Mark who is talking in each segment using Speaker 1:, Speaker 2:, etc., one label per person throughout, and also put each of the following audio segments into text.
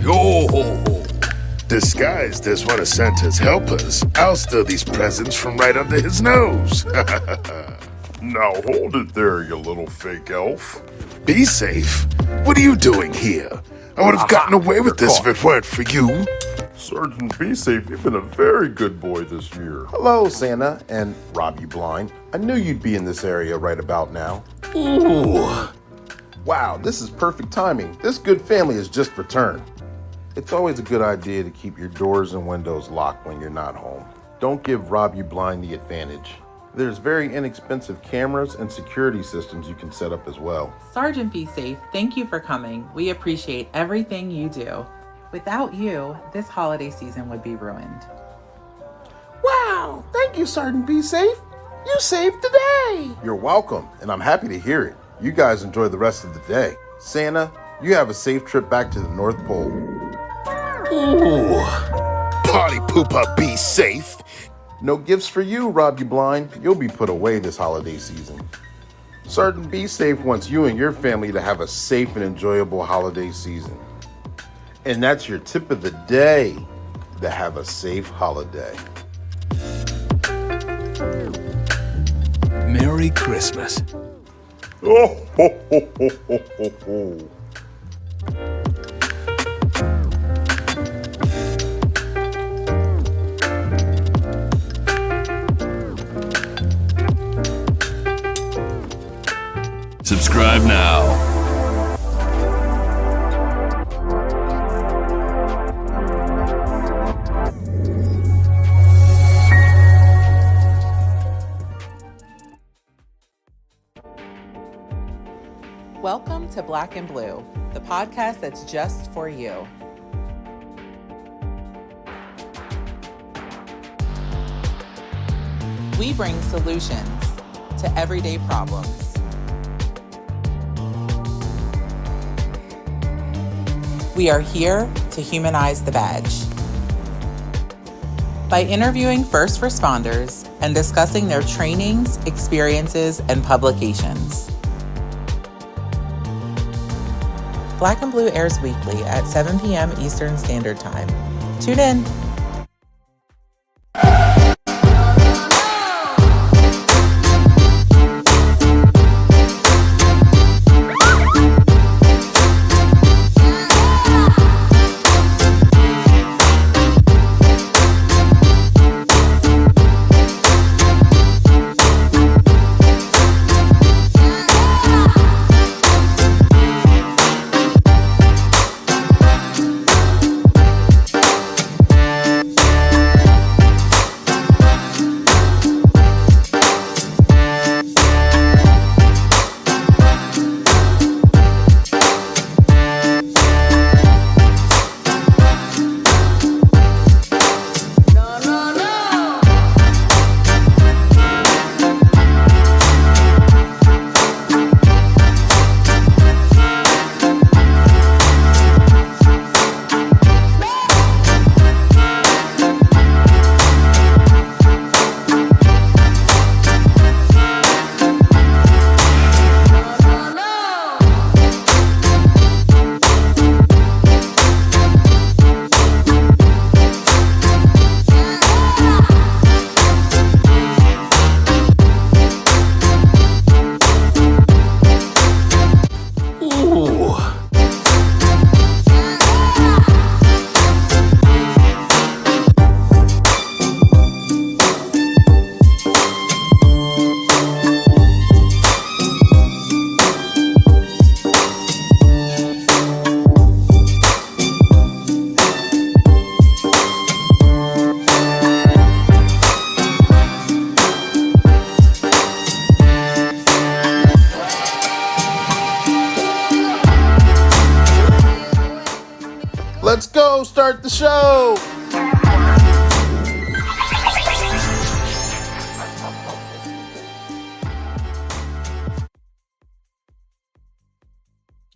Speaker 1: Yo! Disguised as one of Santa's helpers, I'll steal these presents from right under his nose.
Speaker 2: Now hold it there, you little fake elf.
Speaker 1: Be safe. What are you doing here? I would have gotten away with this if it weren't for you.
Speaker 2: Sergeant Be Safe, you've been a very good boy this year.
Speaker 3: Hello, Santa and Rob You Blind. I knew you'd be in this area right about now.
Speaker 1: Ooh.
Speaker 3: Wow, this is perfect timing. This good family has just returned. It's always a good idea to keep your doors and windows locked when you're not home. Don't give Rob You Blind the advantage. There's very inexpensive cameras and security systems you can set up as well.
Speaker 4: Sergeant Be Safe, thank you for coming. We appreciate everything you do. Without you, this holiday season would be ruined.
Speaker 5: Wow, thank you, Sergeant Be Safe. You saved the day.
Speaker 3: You're welcome, and I'm happy to hear it. You guys enjoy the rest of the day. Santa, you have a safe trip back to the North Pole.
Speaker 1: Ooh. Party pooper, be safe.
Speaker 3: No gifts for you, Rob You Blind. You'll be put away this holiday season. Sergeant Be Safe wants you and your family to have a safe and enjoyable holiday season. And that's your tip of the day, to have a safe holiday.
Speaker 1: Merry Christmas.
Speaker 2: Oh, ho, ho, ho, ho, ho, ho.
Speaker 1: Subscribe now.
Speaker 4: Welcome to Black and Blue, the podcast that's just for you. We bring solutions to everyday problems. We are here to humanize the badge. By interviewing first responders and discussing their trainings, experiences, and publications. Black and Blue airs weekly at 7 p.m. Eastern Standard Time. Tune in.
Speaker 3: Let's go start the show.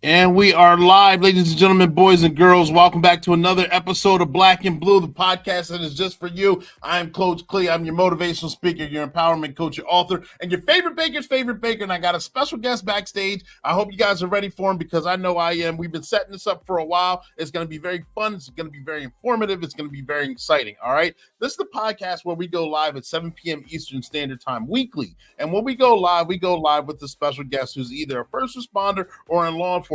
Speaker 3: And we are live, ladies and gentlemen, boys and girls. Welcome back to another episode of Black and Blue, the podcast that is just for you. I am Coach Clee. I'm your motivational speaker, your empowerment coach, your author, and your favorite baker's favorite baker. And I got a special guest backstage. I hope you guys are ready for him because I know I am. We've been setting this up for a while. It's going to be very fun. It's going to be very informative. It's going to be very exciting. All right. This is the podcast where we go live at 7 p.m. Eastern Standard Time weekly. And when we go live with a special guest who's either a first responder or in law enforcement,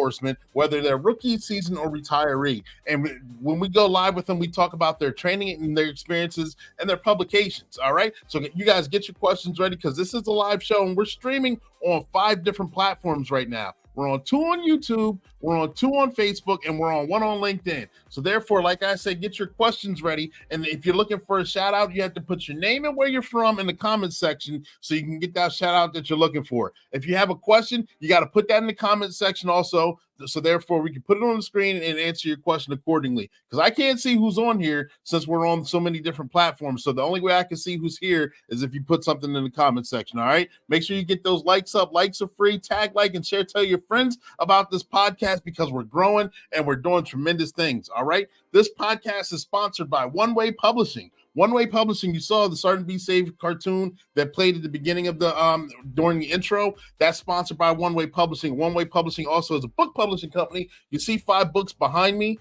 Speaker 3: whether they're rookie season or retiree. And when we go live with them, we talk about their training and their experiences and their publications. All right. So you guys get your questions ready because this is a live show and we're streaming on 5 different platforms right now. We're on 2 on YouTube, we're on 2 on Facebook, and we're on 1 on LinkedIn. So therefore, like I said, get your questions ready. And if you're looking for a shout out, you have to put your name and where you're from in the comments section so you can get that shout out that you're looking for. If you have a question, you got to put that in the comment section also. So therefore, we can put it on the screen and answer your question accordingly. Because I can't see who's on here since we're on so many different platforms. So the only way I can see who's here is if you put something in the comment section. All right. Make sure you get those likes up. Likes are free. Tag, like, and share. Tell your friends about this podcast because we're growing and we're doing tremendous things. All right. This podcast is sponsored by One Way Publishing. One Way Publishing, you saw the Sergeant Be Safe cartoon that played at the beginning of the during the intro. That's sponsored by One Way Publishing. One Way Publishing also is a book publishing company. You see 5 books behind me,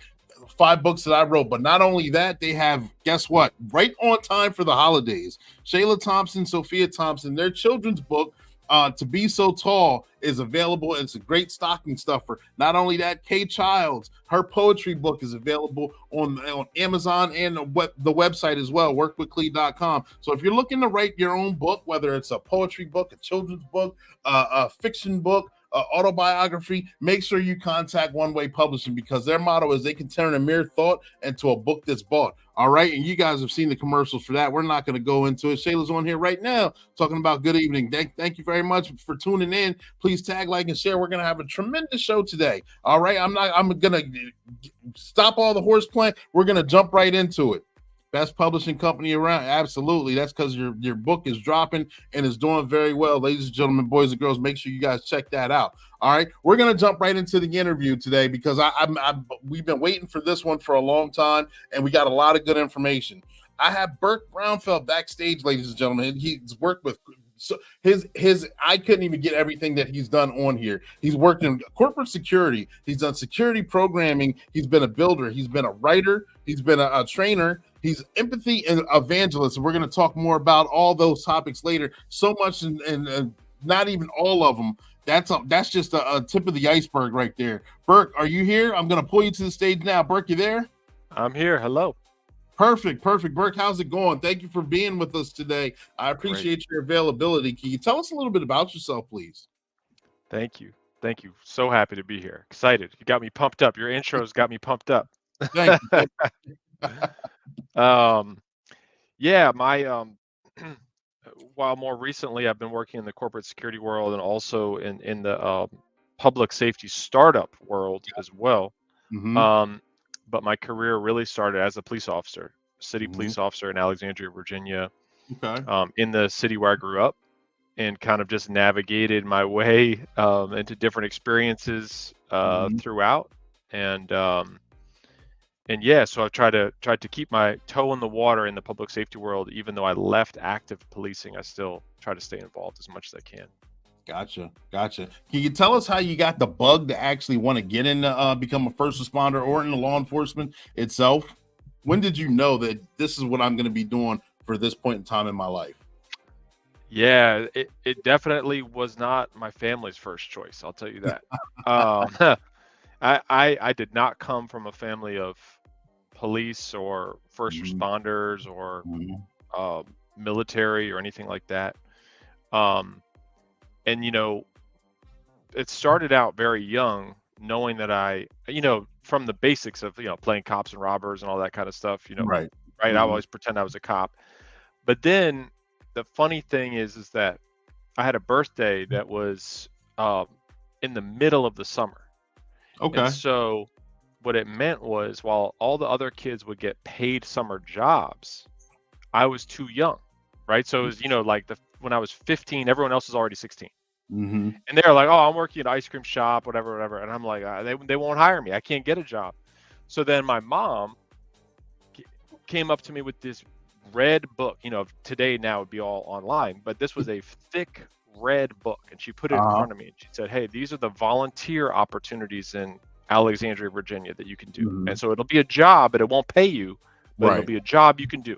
Speaker 3: 5 books that I wrote. But not only that, they have, guess what? Right on time for the holidays. Shayla Thompson, Sophia Thompson, their children's book, To Be So Tall, is available. It's a great stocking stuffer. Not only that, Kay Childs, her poetry book is available on Amazon and the website as well, workwithclee.com. So if you're looking to write your own book, whether it's a poetry book, a children's book, a fiction book, autobiography, make sure you contact One Way Publishing because their motto is they can turn a mere thought into a book that's bought. All right. And you guys have seen the commercials for that. We're not going to go into it. Shayla's on here right now talking about good evening. Thank you very much for tuning in. Please tag, like, and share. We're going to have a tremendous show today. All right. I'm going to stop all the horseplay. We're going to jump right into it. Best publishing company around. Absolutely. That's because your book is dropping and is doing very well. Ladies and gentlemen, boys and girls, make sure you guys check that out. All right. We're going to jump right into the interview today because we've been waiting for this one for a long time and we got a lot of good information. I have Burke Brownfeld backstage, ladies and gentlemen. He's worked with I couldn't even get everything that he's done on here. He's worked in corporate security. He's done security programming. He's been a builder. He's been a writer. He's been a trainer. He's Empathy Evangelist. And we're going to talk more about all those topics later. So much and not even all of them. That's just a tip of the iceberg right there. Burke, are you here? I'm going to pull you to the stage now. Burke, you there?
Speaker 6: I'm here. Hello.
Speaker 3: Perfect. Burke, how's it going? Thank you for being with us today. I appreciate your availability. Can you tell us a little bit about yourself, please?
Speaker 6: Thank you. So happy to be here. Excited. You got me pumped up. Your intro's got me pumped up.
Speaker 3: Thank you.
Speaker 6: Yeah, while more recently I've been working in the corporate security world and also in the public safety startup world as well.
Speaker 3: Mm-hmm.
Speaker 6: But my career really started as a police officer, city police officer in Alexandria, Virginia, in the city where I grew up, and kind of just navigated my way into different experiences throughout. And yeah, so I've tried to keep my toe in the water in the public safety world. Even though I left active policing, I still try to stay involved as much as I can.
Speaker 3: Gotcha. Can you tell us how you got the bug to actually want to get in become a first responder or in the law enforcement itself? When did you know that this is what I'm going to be doing for this point in time in my life?
Speaker 6: Yeah, it definitely was not my family's first choice. I'll tell you that. I did not come from a family of police or first responders or military or anything like that. And, it started out very young, knowing that from the basics of, playing cops and robbers and all that kind of stuff, right. I always pretend I was a cop. But then the funny thing is that I had a birthday that was in the middle of the summer.
Speaker 3: Okay.
Speaker 6: And so what it meant was while all the other kids would get paid summer jobs, I was too young, right? So it was, when I was 15, everyone else was already 16.
Speaker 3: Mm-hmm.
Speaker 6: And they're like, oh, I'm working at an ice cream shop, whatever. And I'm like, they won't hire me. I can't get a job. So then my mom came up to me with this red book. Today now would be all online, but this was a thick red book, and she put it in front of me, and she said, hey, these are the volunteer opportunities in Alexandria, Virginia that you can do.
Speaker 3: Mm-hmm.
Speaker 6: And so it'll be a job, but it won't pay you, but it'll be a job you can do.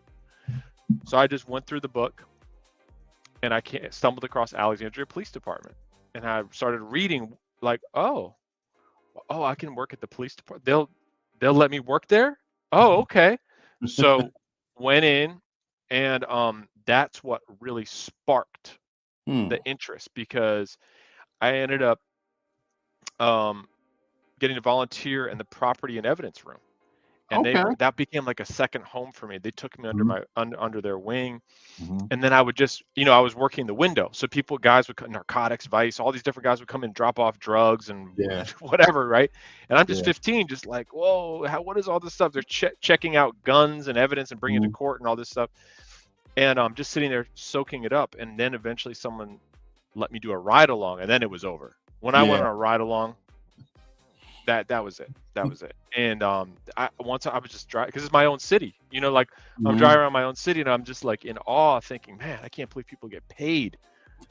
Speaker 6: So I just went through the book, and I stumbled across Alexandria Police Department, and I started reading like, oh, I can work at the police department. They'll let me work there. Oh, okay. So went in, and that's what really sparked the interest, because I ended up getting to volunteer in the property and evidence room, and that became like a second home for me. They took me under under their wing, and then I would just, I was working the window, so guys would cut narcotics, vice, all these different guys would come and drop off drugs and whatever, right? And I'm just 15, just like, whoa, what is all this stuff? They're checking out guns and evidence and bringing it to court and all this stuff, and I'm just sitting there soaking it up. And then eventually someone let me do a ride along, and then it was over. When I went on a ride along, that was it. And once I was just driving, because it's my own city, like I'm driving around my own city, and I'm just like in awe, thinking, man, I can't believe people get paid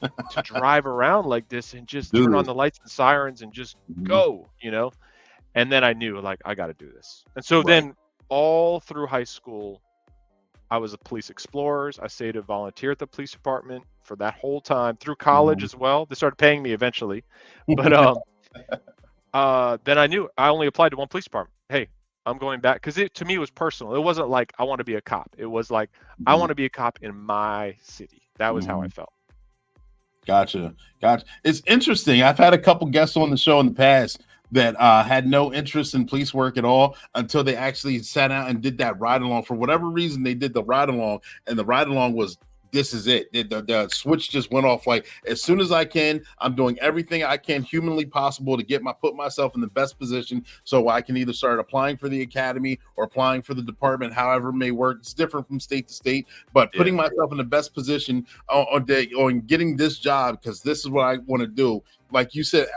Speaker 6: to drive around like this and just turn on the lights and sirens and just go, And then I knew, like, I got to do this. And so then all through high school, I was a police explorers. I stayed to volunteer at the police department for that whole time, through college as well. They started paying me eventually, but then I knew I only applied to one police department. Hey, I'm going back, because to me it was personal. It wasn't like I want to be a cop. It was like I want to be a cop in my city. That was how I felt.
Speaker 3: Gotcha. It's interesting. I've had a couple guests on the show in the past that had no interest in police work at all until they actually sat out and did that ride along. For whatever reason, they did the ride along, and the ride along was, this is it. The switch just went off. Like, as soon as I can, I'm doing everything I can humanly possible to put myself in the best position, so I can either start applying for the academy or applying for the department, however it may work. It's different from state to state, but putting myself in the best position on getting this job, because this is what I want to do. Like you said,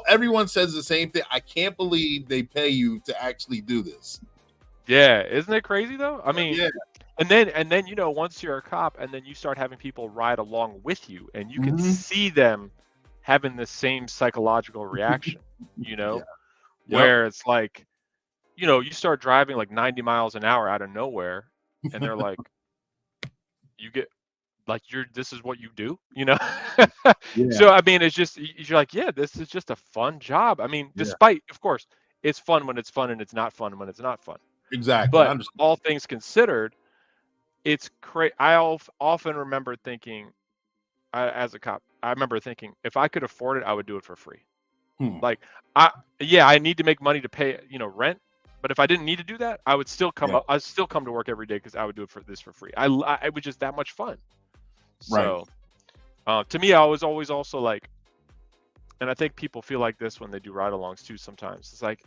Speaker 3: everyone says the same thing. I can't believe they pay you to actually do this.
Speaker 6: Yeah, isn't it crazy though? I mean, And then once you're a cop, and then you start having people ride along with you, and you can see them having the same psychological reaction, where it's like, you start driving like 90 miles an hour out of nowhere, and they're like, you get like, this is what you do, So I mean, it's just, you're like, yeah, this is just a fun job. I mean, despite, of course, it's fun when it's fun, and it's not fun when it's not fun.
Speaker 3: Exactly.
Speaker 6: But all things considered, it's crazy. I often remember thinking, as a cop, I remember thinking, if I could afford it, I would do it for free. Like, I need to make money to pay, rent. But if I didn't need to do that, I would still come up. I'd still come to work every day, because I would do it for free. It was just that much fun. So, to me, I was always also like, and I think people feel like this when they do ride-alongs too. Sometimes it's like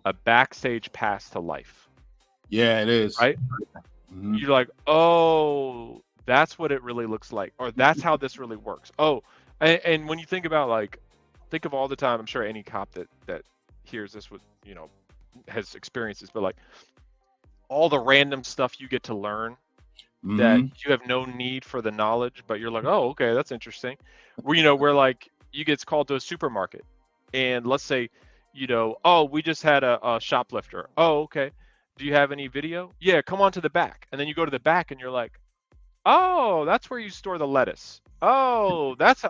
Speaker 6: a backstage pass to life.
Speaker 3: Yeah, it is.
Speaker 6: Right. You're like, oh, that's what it really looks like, or that's how this really works. Oh, and when you think about, like, think of all the time, I'm sure any cop that hears this would, has experiences, but like all the random stuff you get to learn that you have no need for the knowledge, but you're like, oh, okay, that's interesting. Where like you get called to a supermarket, and let's say, oh, we just had a shoplifter. Oh, okay. Do you have any video? Yeah, come on to the back. And then you go to the back, and you're like, oh, that's where you store the lettuce. Oh, that's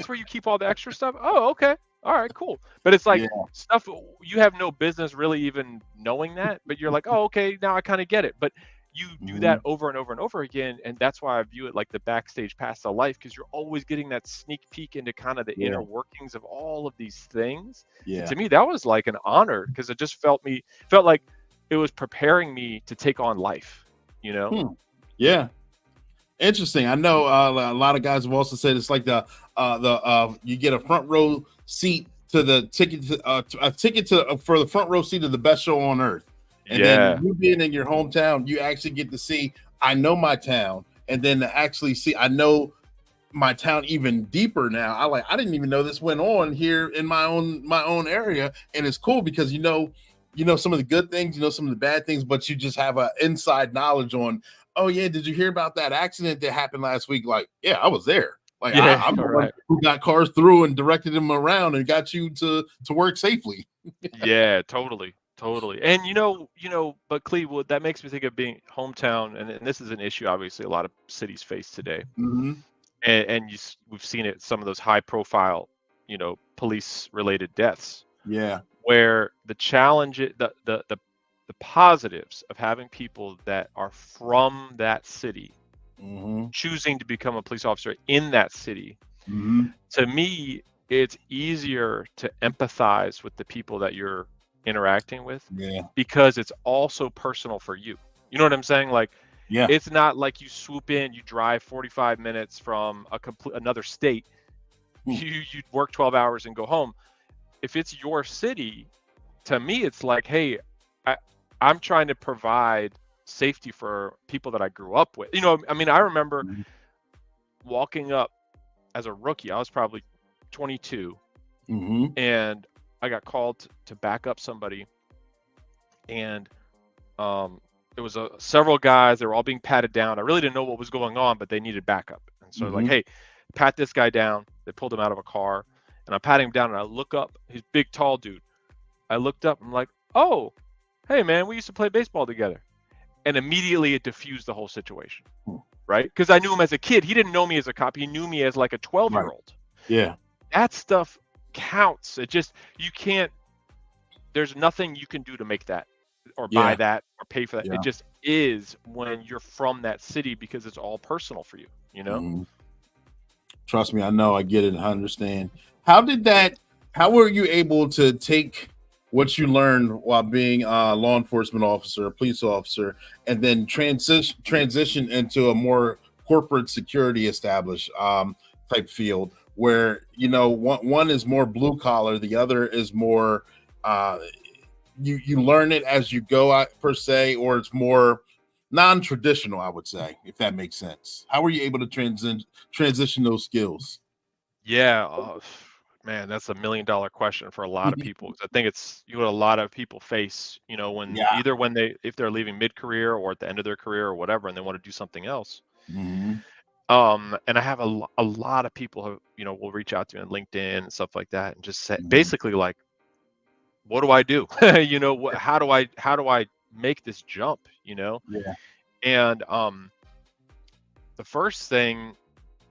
Speaker 6: where you keep all the extra stuff. Oh, okay. All right, cool. But it's like stuff you have no business really even knowing that, but you're like, oh, okay, now I kind of get it. But you do that over and over and over again, and that's why I view it like the backstage pass to life, because you're always getting that sneak peek into kind of the inner workings of all of these things. And to me, that was like an honor, because it just felt like it was preparing me to take on life,
Speaker 3: Yeah. Interesting. I know a lot of guys have also said it's like the you get a front row seat to the ticket, a ticket for the front row seat of the best show on earth. And then you being in your hometown, you actually get to see, I know my town, and then to actually see, I know
Speaker 7: my town even deeper now. I didn't even know this went on here in my own area, and it's cool because you know some of the good things, you know some of the bad things, but you just have an inside knowledge on. Oh yeah, did you hear about that accident that happened last week? Like, yeah, I was there. Like,
Speaker 6: Yeah,
Speaker 7: I'm the one
Speaker 6: right.
Speaker 7: who got cars through and directed them around and got you to work safely.
Speaker 6: Yeah, totally. And but Cleveland, that makes me think of being hometown, and this is an issue obviously a lot of cities face today.
Speaker 7: Mm-hmm.
Speaker 6: And we've seen it, some of those high profile, police related deaths.
Speaker 7: Yeah.
Speaker 6: Where the challenge, the positives of having people that are from that city choosing to become a police officer in that city, to me, it's easier to empathize with the people that you're interacting with, because it's also personal for you. You know what I'm saying? Like, it's not like you swoop in, you drive 45 minutes from another state, you work 12 hours and go home. If it's your city, to me, it's like, hey, I'm trying to provide safety for people that I grew up with. I mean, I remember walking up as a rookie. I was probably 22, and I got called to back up somebody, and it was several guys. They were all being patted down. I really didn't know what was going on, but they needed backup, and so like, hey, pat this guy down. They pulled him out of a car, and I'm patting him down, and I look up. He's a big, tall dude. I looked up. I'm like, oh, hey man, we used to play baseball together, and immediately it diffused the whole situation, right? Because I knew him as a kid. He didn't know me as a cop. He knew me as like a 12-year-old.
Speaker 7: Yeah.
Speaker 6: That stuff counts. It just, you can't, there's nothing you can do to make that or buy that or pay for that. It just is when you're from that city, because it's all personal for you,
Speaker 7: Trust me, I know, I get it, I understand. How were you able to take what you learned while being a law enforcement officer, a police officer, and then transition into a more corporate security established type field where, one is more blue collar, the other is more, you learn it as you go out per se, or it's more non-traditional, I would say, if that makes sense. How were you able to transition those skills?
Speaker 6: Yeah, man, that's $1 million question for a lot of people. I think it's what a lot of people face, when either if they're leaving mid-career or at the end of their career or whatever, and they want to do something else. And I have a lot of people who, will reach out to me on LinkedIn and stuff like that, and just say basically like, what do I do? How do I make this jump? And the first thing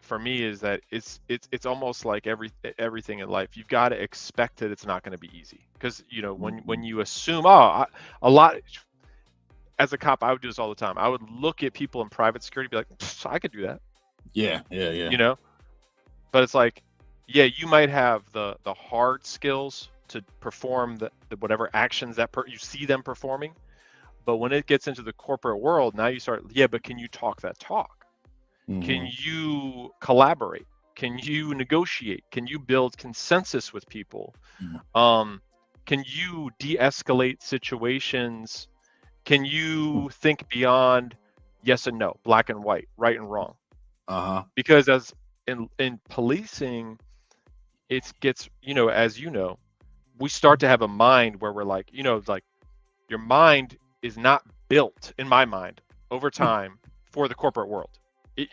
Speaker 6: for me is that it's almost like everything in life. You've got to expect that it's not going to be easy, because when you assume a lot, as a cop, I would do this all the time. I would look at people in private security, be like, I could do that.
Speaker 7: Yeah.
Speaker 6: But it's like, yeah, you might have the hard skills to perform the whatever actions that you see them performing, but when it gets into the corporate world, now you start, but can you talk that talk? Can you collaborate? Can you negotiate? Can you build consensus with people? Can you de-escalate situations? Can you think beyond yes and no, black and white, right and wrong? Because as in policing, it gets, as we start to have a mind where we're like, like your mind is not built, in my mind, over time for the corporate world.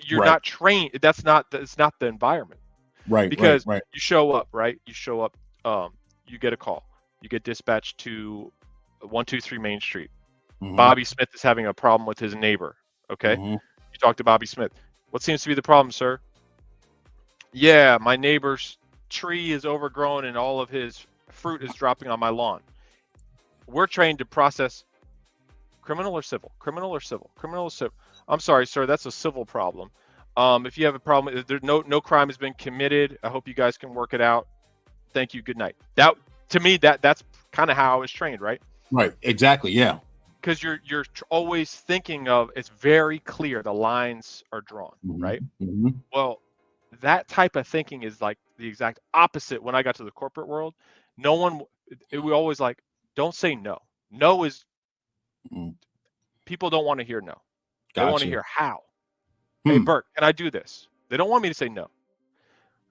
Speaker 6: You're not trained. It's not the environment.
Speaker 7: Right.
Speaker 6: Because you show up, right? You show up, you get a call. You get dispatched to 123 Main Street. Bobby Smith is having a problem with his neighbor. Okay. You talk to Bobby Smith. What seems to be the problem, sir? Yeah, my neighbor's tree is overgrown and all of his fruit is dropping on my lawn. We're trained to process criminal or civil, criminal or civil, criminal or civil. I'm sorry, sir, that's a civil problem. If you have a problem, there's no crime has been committed. I hope you guys can work it out. Thank you. Good night. That, to me, that's kind of how I was trained, right?
Speaker 7: Right. Exactly. Yeah.
Speaker 6: Because you're always thinking of, it's very clear, the lines are drawn, right? Well, that type of thinking is like the exact opposite when I got to the corporate world. We always like, don't say no. No is, people don't want to hear no. They want to hear how. Hey, Burke, can I do this? They don't want me to say no.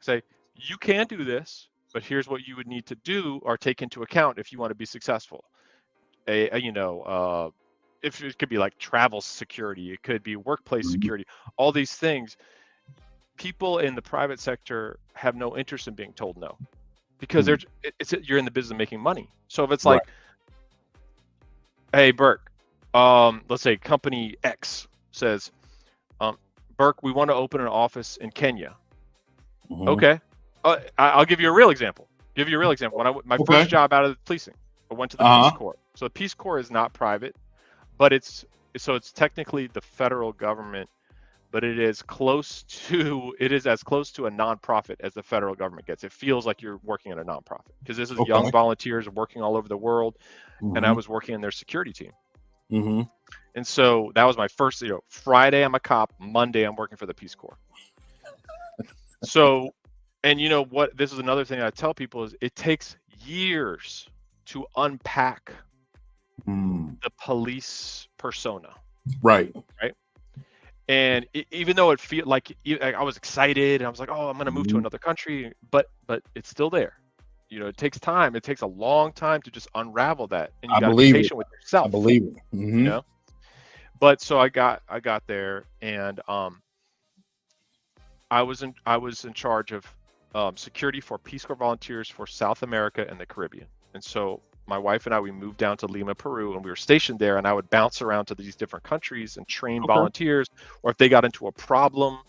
Speaker 6: say, you can do this, but here's what you would need to do or take into account if you want to be successful. If it could be like travel security, it could be workplace security, all these things. People in the private sector have no interest in being told no, because you're in the business of making money. So if it's like, hey, Burke, let's say company X says, Burke, we want to open an office in Kenya. Okay. I'll give you a real example. When my first job out of the policing, I went to the Peace Corps. So the Peace Corps is not private, but it's technically the federal government, but it is as close to a nonprofit as the federal government gets. It feels like you're working at a nonprofit, because this is young volunteers working all over the world, and I was working in their security team. And so that was my first, Friday I'm a cop, Monday I'm working for the Peace Corps. So, and you know what, this is another thing I tell people is it takes years to unpack the police persona. Right. And even though it feel like I was excited and I was like, oh, I'm going to move to another country, but it's still there. It takes time. It takes a long time to just unravel that. And you got to be patient with yourself. I believe it. But so I got there, and I was in charge of security for Peace Corps volunteers for South America and the Caribbean. And so my wife and I, we moved down to Lima, Peru, and we were stationed there, and I would bounce around to these different countries and train volunteers, or if they got into a problem,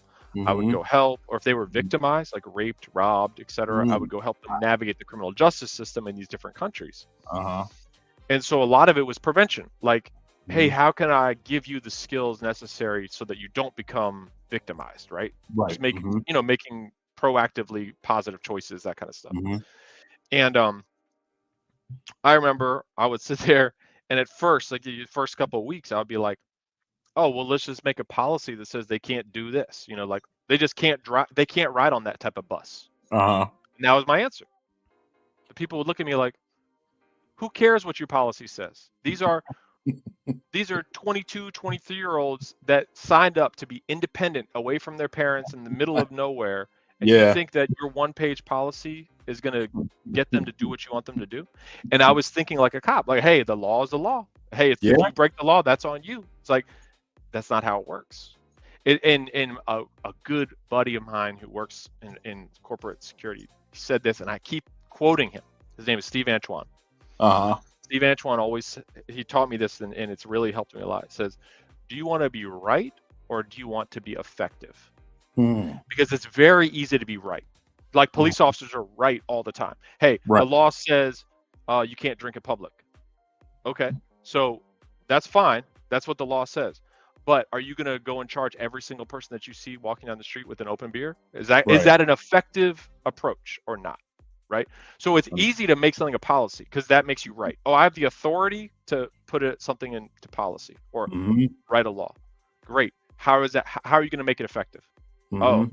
Speaker 6: I would go help, or if they were victimized, like raped, robbed, etc., I would go help them navigate the criminal justice system in these different countries. And so a lot of it was prevention, like, hey, how can I give you the skills necessary so that you don't become victimized, right? Just making proactively positive choices, that kind of stuff. And I remember I would sit there, and at first, like the first couple of weeks, I would be like, oh, well, let's just make a policy that says they can't do this. Like they just can't drive, they can't ride on that type of bus. And that was my answer. The people would look at me like, who cares what your policy says? These are 22, 23-year-olds that signed up to be independent, away from their parents in the middle of nowhere. And you think that your one-page policy is going to get them to do what you want them to do? And I was thinking like a cop, like, hey, the law is the law. Hey, if you break the law, that's on you. It's like, that's not how it works. And a good buddy of mine who works in corporate security said this, and I keep quoting him. His name is Steve Antoine. Steve Antoine he taught me this, and it's really helped me a lot. It says, do you want to be right, or do you want to be effective? Because it's very easy to be right. Like police officers are right all the time. Hey, the law says you can't drink in public. Okay, so that's fine. That's what the law says. But are you going to go and charge every single person that you see walking down the street with an open beer? Is that an effective approach or not? Right. So it's easy to make something a policy because that makes you right. Oh, I have the authority to put something into policy or write a law. Great. How are you going to make it effective? Oh,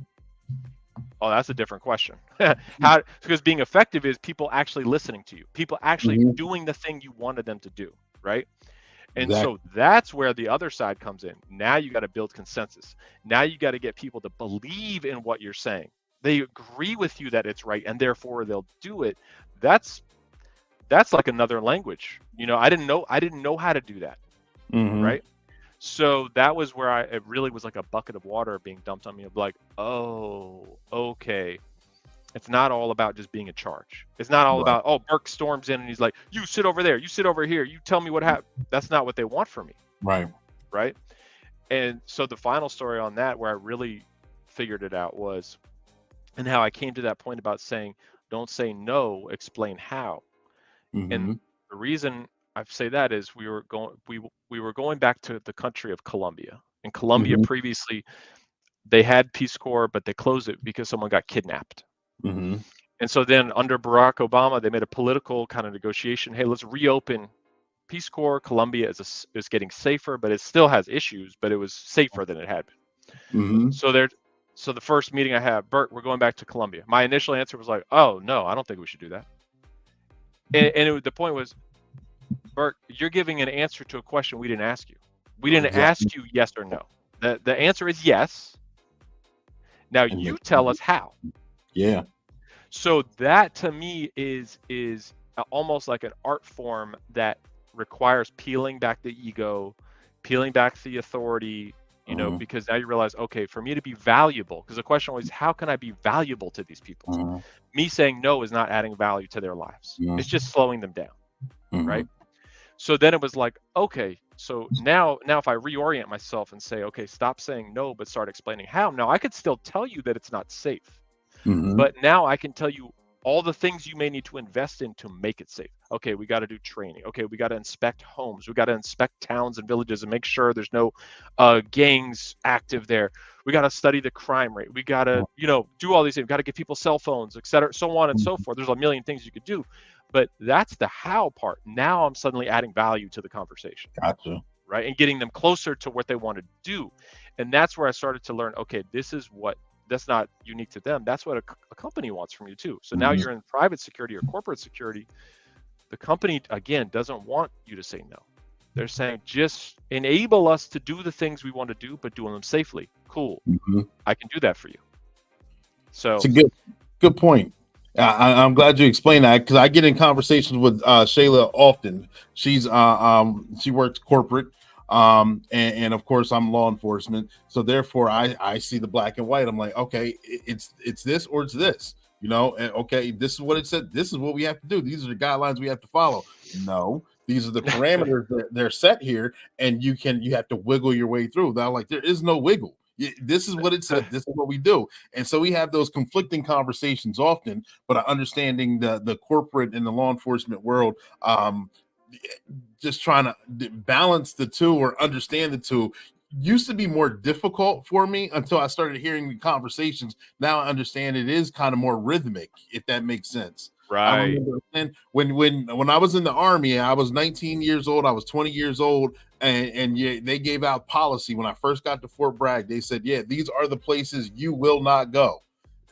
Speaker 6: that's a different question. Because being effective is people actually listening to you, people actually doing the thing you wanted them to do. Right. And so that's where the other side comes in. Now you got to build consensus. Now you got to get people to believe in what you're saying. They agree with you that it's right, and therefore they'll do it. That's like another language. I didn't know how to do that. Right. So that was where it really was like a bucket of water being dumped on me of like, oh, okay. It's not all about just being in charge. It's not all about, oh, Burke storms in and he's like, you sit over there, you sit over here, you tell me what happened. That's not what they want from me. Right. And so the final story on that, where I really figured it out, was, and how I came to that point about saying, don't say no, explain how. And the reason I say that is we were going back to the country of Colombia. In Colombia previously, they had Peace Corps, but they closed it because someone got kidnapped. And so then under Barack Obama, they made a political kind of negotiation. Hey, let's reopen Peace Corps. Colombia is getting safer, but it still has issues, but it was safer than it had been. So the first meeting I had, Burke, we're going back to Colombia. My initial answer was like, oh, no, I don't think we should do that. And the point was, Burke, you're giving an answer to a question we didn't ask you. We didn't ask you yes or no. The answer is yes. Now you tell us how.
Speaker 7: Yeah.
Speaker 6: So that to me is almost like an art form that requires peeling back the ego, peeling back the authority, you know, because now you realize, okay, for me to be valuable, because the question always, how can I be valuable to these people? Me saying no is not adding value to their lives. It's just slowing them down, right? So then it was like, okay, so now if I reorient myself and say, okay, stop saying no, but start explaining how. Now I could still tell you that it's not safe, but now I can tell you all the things you may need to invest in to make it safe. Okay, we got to do training. Okay, we got to inspect homes. We got to inspect towns and villages and make sure there's no gangs active there. We got to study the crime rate. We got to, you know, do all these things. We got to give people cell phones, et cetera, so on and so forth. There's a million things you could do, but that's the how part. Now I'm suddenly adding value to the conversation.
Speaker 7: Gotcha.
Speaker 6: Right, and getting them closer to what they want to do, and that's where I started to learn. Okay, this is what. That's not unique to them. That's what a company wants from you too. So now you're in private security or corporate security. The company, again, doesn't want you to say no. They're saying, just enable us to do the things we want to do, but doing them safely. Cool. I can do that for you. So
Speaker 7: it's a good point. I'm glad you explained that, because I get in conversations with Shayla often. She's she works corporate. And of course I'm law enforcement, so therefore I see the black and white. I'm like, okay, it's this or it's this, you know, and okay, this is what it said, this is what we have to do, these are the guidelines we have to follow. No, these are the parameters that they're set here, and you have to wiggle your way through. Now, like, there is no wiggle. This is what it said, this is what we do. And so we have those conflicting conversations often, but understanding the corporate and the law enforcement world, just trying to balance the two or understand the two used to be more difficult for me until I started hearing the conversations. Now I understand it is kind of more rhythmic, if that makes sense.
Speaker 6: Right.
Speaker 7: And when I was in the Army, I was 19 years old, I was 20 years old, and they gave out policy when I first got to Fort Bragg. They said, yeah, these are the places you will not go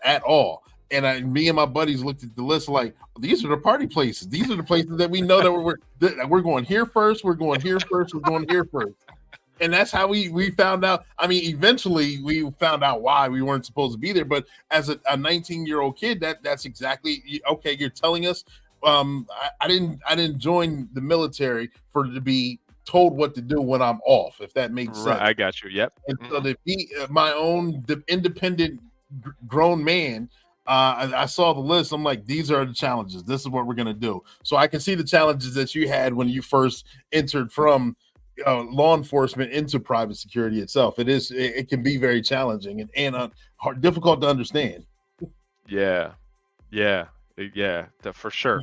Speaker 7: at all. And me and my buddies looked at the list like, these are the party places. These are the places that we know that we're going here first. We're going here first. We're going here first. And that's how we found out. I mean, eventually we found out why we weren't supposed to be there. But as a 19-year-old kid, that's exactly, okay, you're telling us. I didn't join the military to be told what to do when I'm off, if that makes sense.
Speaker 6: I got you. Yep.
Speaker 7: And so to be my own independent grown man, I saw the list. I'm like, these are the challenges. This is what we're going to do. So I can see the challenges that you had when you first entered from law enforcement into private security itself. It can be very challenging and difficult to understand. Yeah.
Speaker 6: For sure.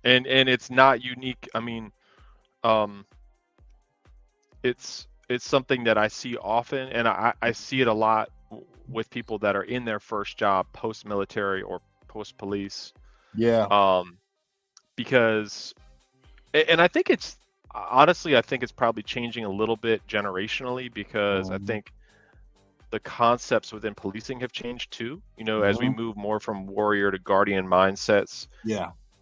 Speaker 6: And it's not unique. I mean, it's something that I see often, and I see it a lot with people that are in their first job post-military or post-police. Because, and I think it's probably changing a little bit generationally, because I think the concepts within policing have changed too, you know, as we move more from warrior to guardian mindsets.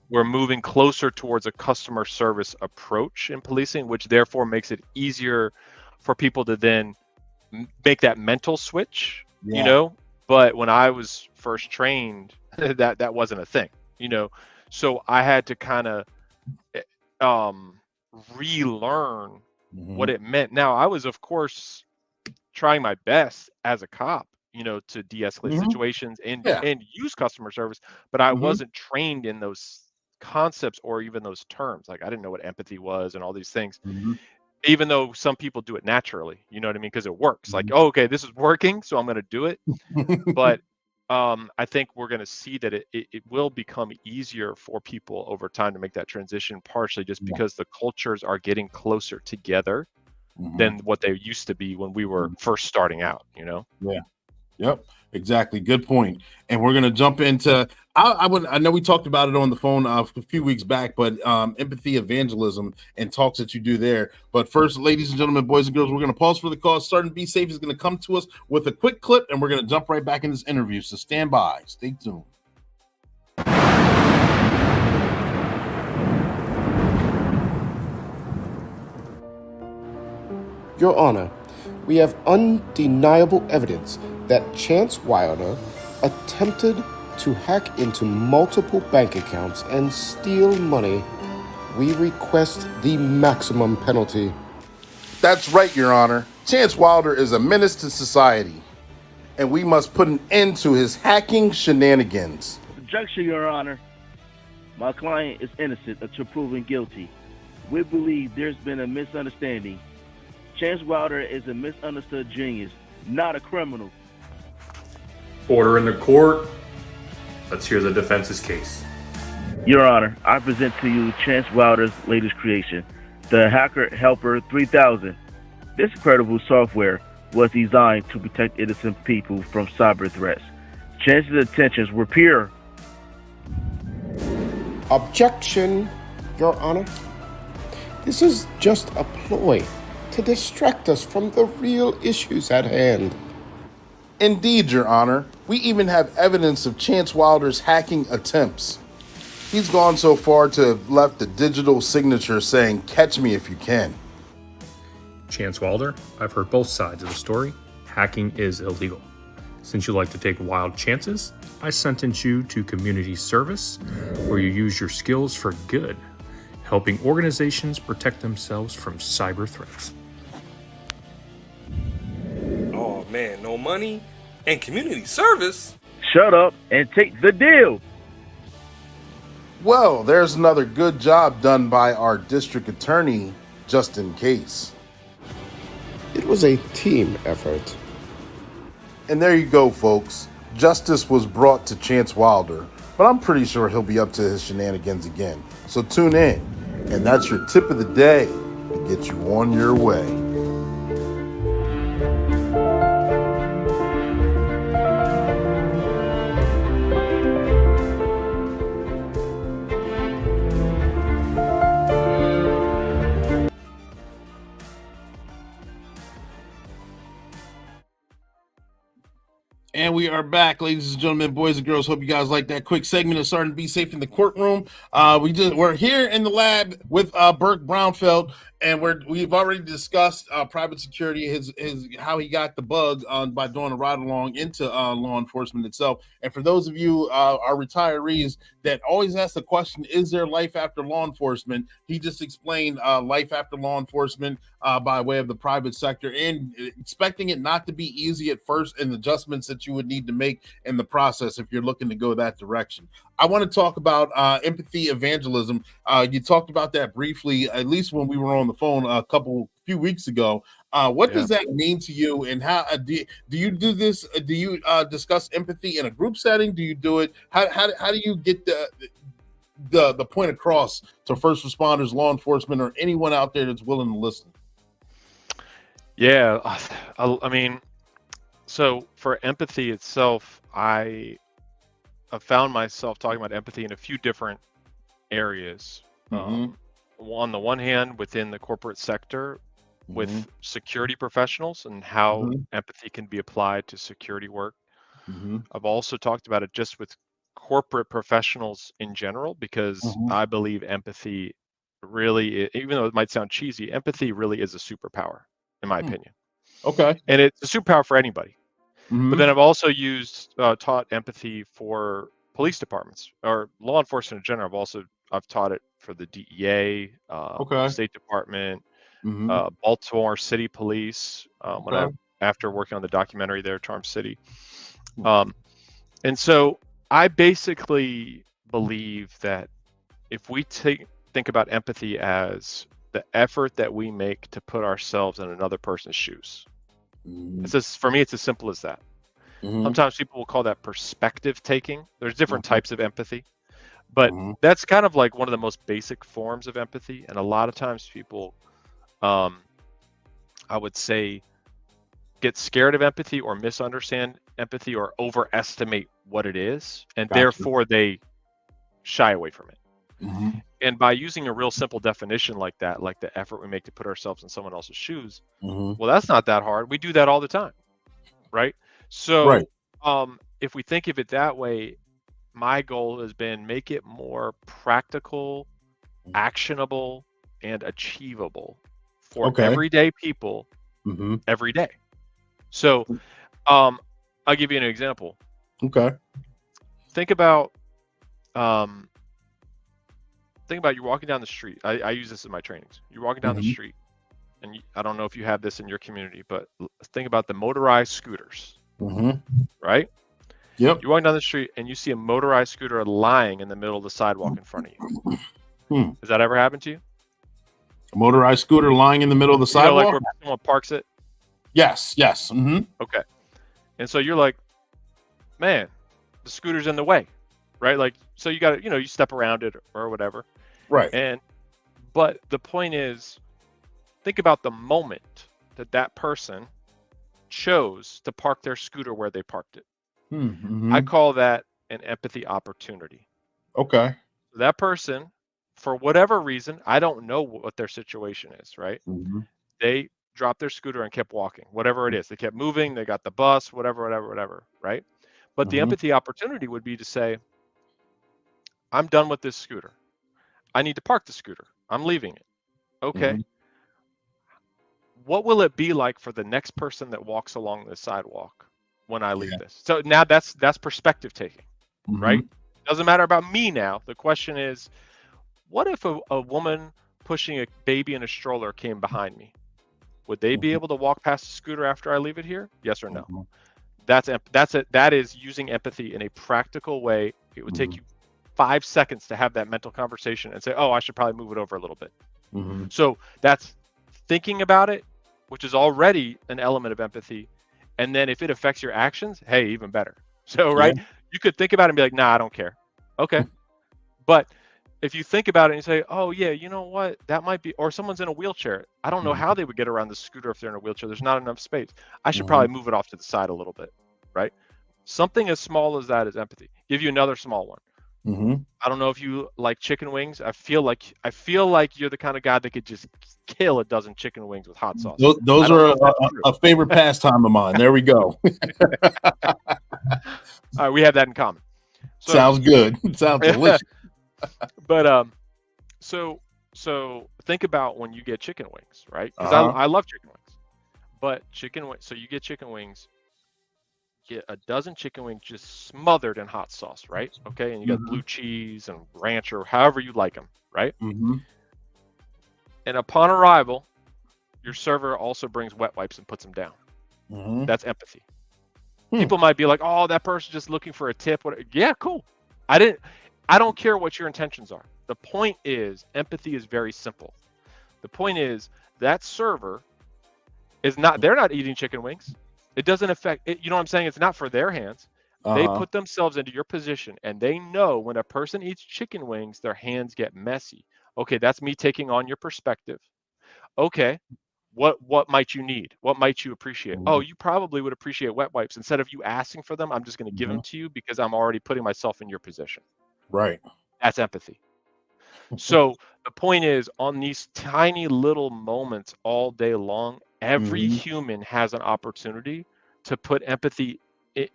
Speaker 6: We're moving closer towards a customer service approach in policing, which therefore makes it easier for people to then make that mental switch. You know, but when I was first trained, that wasn't a thing, you know, so I had to kind of relearn what it meant. Now, I was, of course, trying my best as a cop, you know, to de-escalate situations and use customer service, but I wasn't trained in those concepts or even those terms. Like, I didn't know what empathy was and all these things. Even though some people do it naturally, you know what I mean? Because it works. Like, oh, okay, this is working, so I'm going to do it. But I think we're going to see that it will become easier for people over time to make that transition, partially just because the cultures are getting closer together than what they used to be when we were first starting out, you know?
Speaker 7: Yep, exactly. Good point. And we're going to jump into, I know we talked about it on the phone a few weeks back, but empathy evangelism and talks that you do there. But first, ladies and gentlemen, boys and girls, we're going to pause for the cause. Sergeant Be Safe is going to come to us with a quick clip, and we're going to jump right back in this interview. So stand by. Stay tuned.
Speaker 8: Your Honor, we have undeniable evidence that Chance Wilder attempted to hack into multiple bank accounts and steal money, we request the maximum penalty.
Speaker 3: That's right, Your Honor. Chance Wilder is a menace to society, and we must put an end to his hacking shenanigans.
Speaker 9: Objection, Your Honor. My client is innocent until proven guilty. We believe there's been a misunderstanding. Chance Wilder is a misunderstood genius, not a criminal.
Speaker 10: Order in the court. Let's hear the defense's case.
Speaker 9: Your Honor, I present to you Chance Wilder's latest creation, the Hacker Helper 3000. This incredible software was designed to protect innocent people from cyber threats. Chance's intentions were pure.
Speaker 8: Objection, Your Honor. This is just a ploy to distract us from the real issues at hand.
Speaker 3: Indeed, Your Honor. We even have evidence of Chance Wilder's hacking attempts. He's gone so far to have left a digital signature saying, "Catch me if you can."
Speaker 11: Chance Wilder, I've heard both sides of the story. Hacking is illegal. Since you like to take wild chances, I sentence you to community service, where you use your skills for good, helping organizations protect themselves from cyber threats.
Speaker 12: Oh man, no money and community service?
Speaker 9: Shut up and take the deal.
Speaker 3: Well, there's another good job done by our district attorney, just in case.
Speaker 8: It was a team effort.
Speaker 3: And there you go, folks. Justice was brought to Chance Wilder, but I'm pretty sure he'll be up to his shenanigans again. So tune in, and that's your tip of the day to get you on your way.
Speaker 7: And we are back, ladies and gentlemen, boys and girls. Hope you guys like that quick segment of Sergeant Be Safe in the courtroom. We're here in the lab with Burke Brownfeld, and we've already discussed private security, his how he got the bug by doing a ride along into law enforcement itself. And for those of you our retirees that always ask the question, is there life after law enforcement? He just explained life after law enforcement by way of the private sector, and expecting it not to be easy at first, and adjustments that you would need to make in the process if you're looking to go that direction. I want to talk about empathy evangelism. You talked about that briefly, at least when we were on the phone few weeks ago. What does that mean to you, and how do you do this? Do you discuss empathy in a group setting? Do you do it? How do you get the point across to first responders, law enforcement, or anyone out there that's willing to listen?
Speaker 6: Yeah, I mean, so for empathy itself, I found myself talking about empathy in a few different areas. On the one hand, within the corporate sector, with security professionals and how empathy can be applied to security work. I've also talked about it just with corporate professionals in general, because I believe empathy really, even though it might sound cheesy, empathy really is a superpower, in my opinion.
Speaker 7: Okay.
Speaker 6: And it's a superpower for anybody. But then I've also taught empathy for police departments or law enforcement in general. I've taught it for the DEA, State Department, Baltimore City Police, after working on the documentary there, Charm City. And so I basically believe that if we think about empathy as the effort that we make to put ourselves in another person's shoes, for me, it's as simple as that. Sometimes people will call that perspective taking. There's different types of empathy, but that's kind of like one of the most basic forms of empathy. And a lot of times people, I would say, get scared of empathy or misunderstand empathy or overestimate what it is, and therefore they shy away from it. And by using a real simple definition like that, like the effort we make to put ourselves in someone else's shoes, well, that's not that hard. We do that all the time, right? So if we think of it that way, my goal has been make it more practical, actionable, and achievable for everyday people every day. So I'll give you an example.
Speaker 7: Okay.
Speaker 6: Think about you're walking down the street. I use this in my trainings. You're walking down the street, and I don't know if you have this in your community, but think about the motorized scooters, right?
Speaker 7: Yep.
Speaker 6: You're walking down the street, and you see a motorized scooter lying in the middle of the sidewalk in front of you. Has that ever happened to you?
Speaker 7: A motorized scooter lying in the middle of the sidewalk?
Speaker 6: Like where someone parks it?
Speaker 7: Yes.
Speaker 6: Okay. And so you're like, man, the scooter's in the way, right? Like, so you got to, you step around it or whatever.
Speaker 7: Right.
Speaker 6: But the point is, think about the moment that person chose to park their scooter where they parked it. I call that an empathy opportunity.
Speaker 7: Okay.
Speaker 6: That person, for whatever reason, I don't know what their situation is, right? They dropped their scooter and kept walking, whatever it is. They kept moving, they got the bus, whatever, right? But the empathy opportunity would be to say, I'm done with this scooter. I need to park the scooter. I'm leaving it. Okay. What will it be like for the next person that walks along the sidewalk when I leave this? So now that's perspective taking, right? Doesn't matter about me now. The question is, what if a woman pushing a baby in a stroller came behind me? Would they be able to walk past the scooter after I leave it here? Yes or no? That is using empathy in a practical way. It would take you 5 seconds to have that mental conversation and say, oh, I should probably move it over a little bit. So that's thinking about it, which is already an element of empathy. And then if it affects your actions, hey, even better. So, right, you could think about it and be like, nah, I don't care. Okay. But if you think about it and you say, oh, yeah, you know what, that might be, or someone's in a wheelchair. I don't know how they would get around the scooter if they're in a wheelchair. There's not enough space. I should probably move it off to the side a little bit, right? Something as small as that is empathy. Give you another small one. I don't know if you like chicken wings. I feel like you're the kind of guy that could just kill a dozen chicken wings with hot sauce.
Speaker 7: Those are a favorite pastime of mine. There we go.
Speaker 6: All right, we have that in common. So,
Speaker 7: sounds good. Sounds delicious.
Speaker 6: But so think about when you get chicken wings, right? Because I love chicken wings. But so you get chicken wings. Get a dozen chicken wings just smothered in hot sauce, right? Okay, and you got blue cheese and ranch or however you like them, right? And upon arrival, your server also brings wet wipes and puts them down. That's empathy. People might be like, "Oh, that person's just looking for a tip." Yeah, cool. I don't care what your intentions are. The point is, empathy is very simple. The point is that server is not. They're not eating chicken wings. It doesn't affect it. You know what I'm saying? It's not for their hands. They put themselves into your position and they know when a person eats chicken wings, their hands get messy. Okay, that's me taking on your perspective. Okay, what might you need? What might you appreciate? Oh, you probably would appreciate wet wipes. Instead of you asking for them, I'm just going to give them to you because I'm already putting myself in your position.
Speaker 7: Right.
Speaker 6: That's empathy. So the point is, on these tiny little moments all day long, every human has an opportunity to put empathy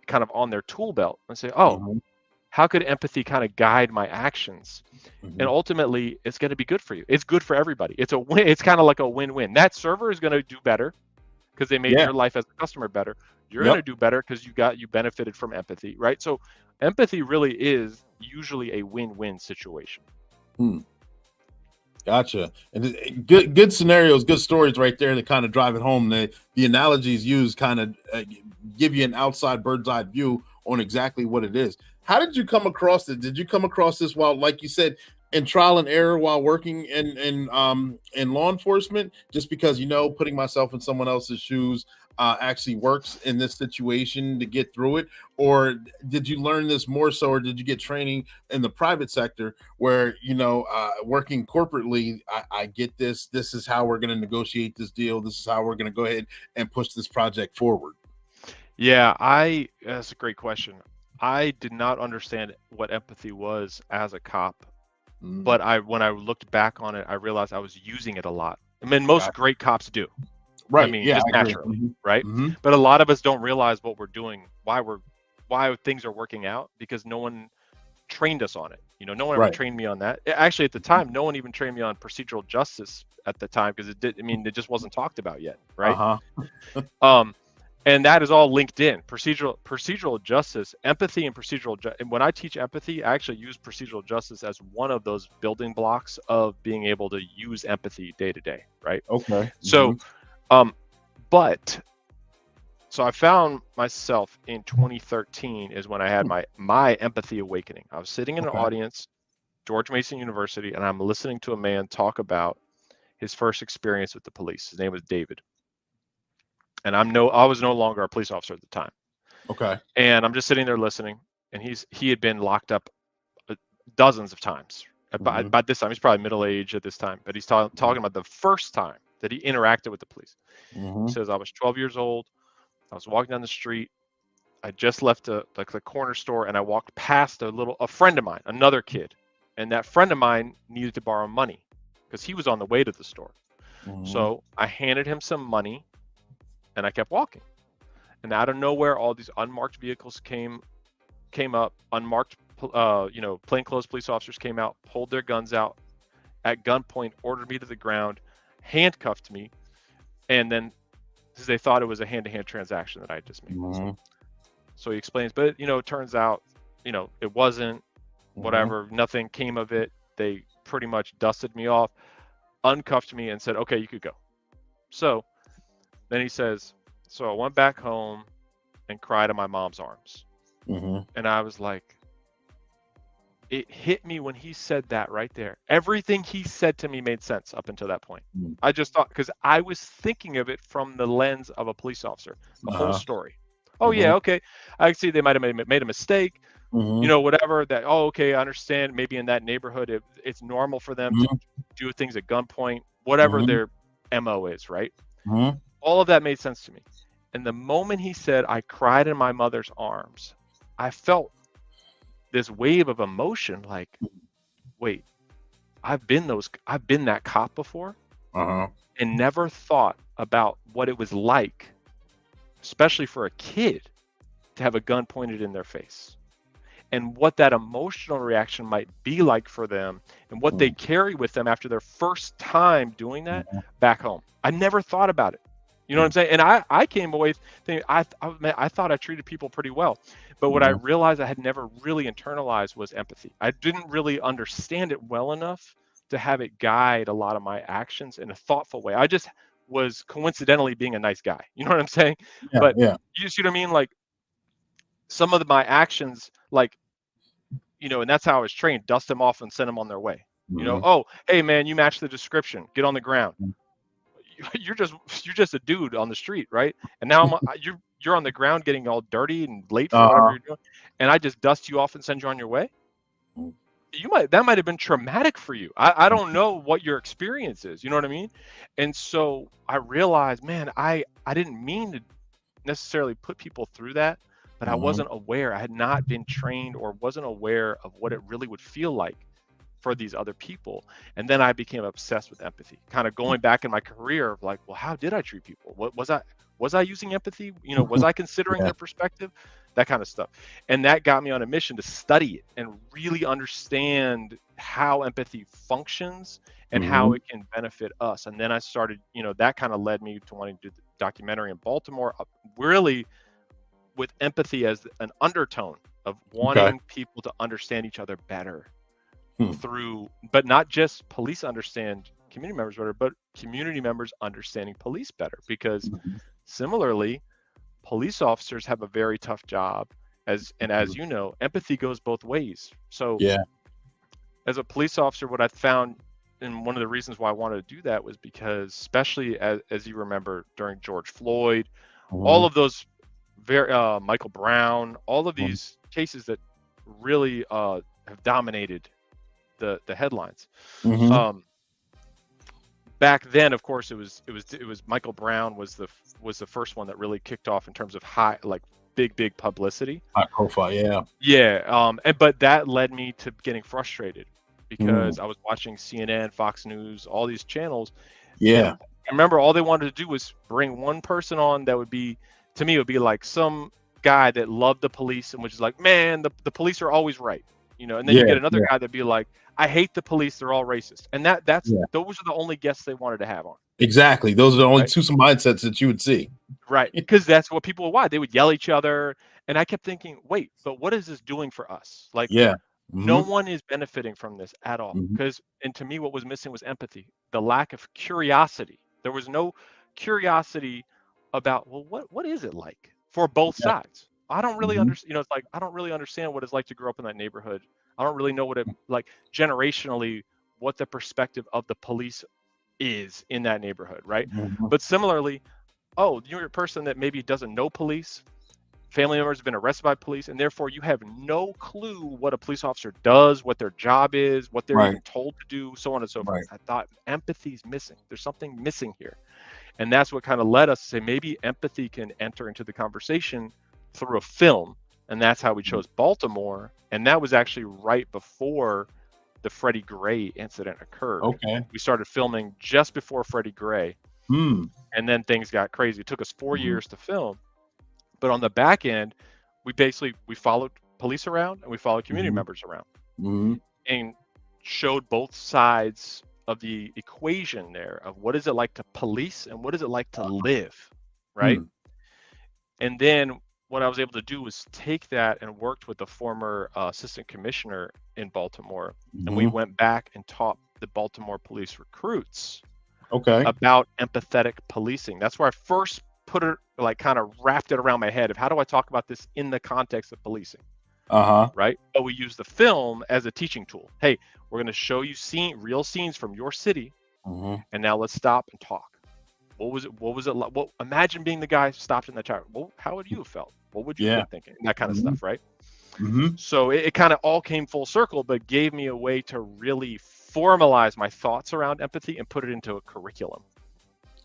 Speaker 6: kind of on their tool belt and say, oh, how could empathy kind of guide my actions? And ultimately, it's going to be good for you. It's good for everybody. It's a win. It's kind of like a win-win. That server is going to do better because they made your life as a customer better. You're going to do better because you benefited from empathy, right? So empathy really is usually a win-win situation.
Speaker 7: Gotcha. And good scenarios, good stories right there that kind of drive it home. The analogies used kind of give you an outside bird's eye view on exactly what it is. How did you come across it? Did you come across this while, like you said, in trial and error while working in law enforcement? Just because, putting myself in someone else's shoes actually works in this situation to get through it? Or did you learn this more so, or did you get training in the private sector where, working corporately, I get this is how we're going to negotiate this deal. This is how we're going to go ahead and push this project forward.
Speaker 6: Yeah, that's a great question. I did not understand what empathy was as a cop, but when I looked back on it, I realized I was using it a lot. I mean, most great cops do.
Speaker 7: Right.
Speaker 6: I mean, just naturally, right? But a lot of us don't realize what we're doing, why things are working out, because no one trained us on it. No one ever trained me on that. Actually, at the time, no one even trained me on procedural justice at the time because it just wasn't talked about yet, right? And that is all linked in. Procedural justice, empathy, and and when I teach empathy, I actually use procedural justice as one of those building blocks of being able to use empathy day to day, right?
Speaker 7: Okay.
Speaker 6: So, so I found myself in 2013 is when I had my empathy awakening. I was sitting in an audience, George Mason University, and I'm listening to a man talk about his first experience with the police. His name was David. And I was no longer a police officer at the time.
Speaker 7: Okay.
Speaker 6: And I'm just sitting there listening, and he had been locked up dozens of times. By this time, he's probably middle age at this time, but he's talking about the first time that he interacted with the police. He says, I was 12 years old. I was walking down the street. I just left the corner store, and I walked past a friend of mine, another kid. And that friend of mine needed to borrow money because he was on the way to the store. So I handed him some money, and I kept walking. And out of nowhere, all these unmarked vehicles came up. Unmarked, plainclothes police officers came out, pulled their guns out at gunpoint, ordered me to the ground, handcuffed me, and then because they thought it was a hand-to-hand transaction that I had just made. So he explains, but it turns out, it wasn't. Whatever, nothing came of it. They pretty much dusted me off, uncuffed me, and said, "Okay, you could go." So then he says, so I went back home and cried in my mom's arms. And I was like, it hit me when he said that right there. Everything he said to me made sense up until that point. I just thought, because I was thinking of it from the lens of a police officer, the whole story. Oh, yeah, okay. I see they might have made a mistake, whatever that. Oh, okay, I understand. Maybe in that neighborhood, it's normal for them to do things at gunpoint, whatever their MO is, right? All of that made sense to me. And the moment he said, I cried in my mother's arms, I felt this wave of emotion like, wait, I've been that cop before and never thought about what it was like, especially for a kid, to have a gun pointed in their face and what that emotional reaction might be like for them and what they carry with them after their first time doing that back home. I never thought about it. You know what I'm saying? And I came away thinking, I thought I treated people pretty well. But what I realized I had never really internalized was empathy. I didn't really understand it well enough to have it guide a lot of my actions in a thoughtful way. I just was coincidentally being a nice guy. You know what I'm saying? You see what I mean? Like some of my actions, like, and that's how I was trained, dust them off and send them on their way. Oh, hey man, you match the description, get on the ground. You're just a dude on the street, right? And now you're on the ground getting all dirty and late for whatever you're doing, and I just dust you off and send you on your way. That might have been traumatic for you. I don't know what your experience is. You know what I mean? And so I realized, man, I didn't mean to necessarily put people through that, but I wasn't aware. I had not been trained or wasn't aware of what it really would feel like for these other people. And then I became obsessed with empathy, kind of going back in my career of like, well, how did I treat people? What was I using empathy? Was I considering their perspective? That kind of stuff. And that got me on a mission to study it and really understand how empathy functions and how it can benefit us. And then I started, that kind of led me to wanting to do the documentary in Baltimore, really with empathy as an undertone of wanting people to understand each other better. But not just police understand community members better, but community members understanding police better, because similarly, police officers have a very tough job as you know, empathy goes both ways. So as a police officer, what I found, and one of the reasons why I wanted to do that was because, especially as you remember during George Floyd, all of those Michael Brown, all of these cases that really have dominated the headlines. Back then, of course, it was Michael Brown was the first one that really kicked off in terms of big publicity,
Speaker 7: high profile.
Speaker 6: But that led me to getting frustrated because I was watching CNN, Fox News, all these channels. I remember all they wanted to do was bring one person on that would be, to me, it would be like some guy that loved the police and was just like, man, the police are always right. And then you get another guy that'd be like, I hate the police, they're all racist. And those are the only guests they wanted to have on.
Speaker 7: Exactly. Those are the only
Speaker 6: Right.
Speaker 7: two mindsets that you would see.
Speaker 6: Right. Because that's what people would want. They would yell at each other. And I kept thinking, wait, but what is this doing for us? Like,
Speaker 7: Yeah.
Speaker 6: no one is benefiting from this at all.
Speaker 7: Mhm.
Speaker 6: Because, and to me, what was missing was empathy, the lack of curiosity. There was no curiosity about, well, what is it like for both
Speaker 7: Yeah.
Speaker 6: sides? I don't really
Speaker 7: Mhm.
Speaker 6: understand. You know, it's like, I don't really understand what it's like to grow up in that neighborhood. I don't really know what it like generationally, what the perspective of the police is in that neighborhood, right?
Speaker 7: Mhm.
Speaker 6: But similarly, oh, you're a person that maybe doesn't know police, family members have been arrested by police, and therefore you have no clue what a police officer does, what their job is, what they're
Speaker 7: Right.
Speaker 6: even told to do, so on and so forth.
Speaker 7: Right.
Speaker 6: I thought empathy's missing. There's something missing here. And that's what kind of led us to say maybe empathy can enter into the conversation through a film. And that's how we chose Baltimore. And that was actually right before the Freddie Gray incident occurred.
Speaker 7: Okay.
Speaker 6: We started filming just before Freddie Gray.
Speaker 7: Hmm.
Speaker 6: And then things got crazy. It took us 4 years to film. But on the back end, we followed police around and we followed community members around and showed both sides of the equation there of what is it like to police and what is it like to live, right? And then what I was able to do was take that and worked with the former assistant commissioner in Baltimore, and we went back and taught the Baltimore police recruits about empathetic policing. That's where I first put it, like kind of wrapped it around my head of how do I talk about this in the context of policing, right? But we use the film as a teaching tool. Hey, we're going to show you real scenes from your city, and now let's stop and talk. What was it like? Well, imagine being the guy stopped in that tower. Well, how would you have felt? What would you have been thinking? That kind of stuff, right? So it kind of all came full circle, but gave me a way to really formalize my thoughts around empathy and put it into a curriculum.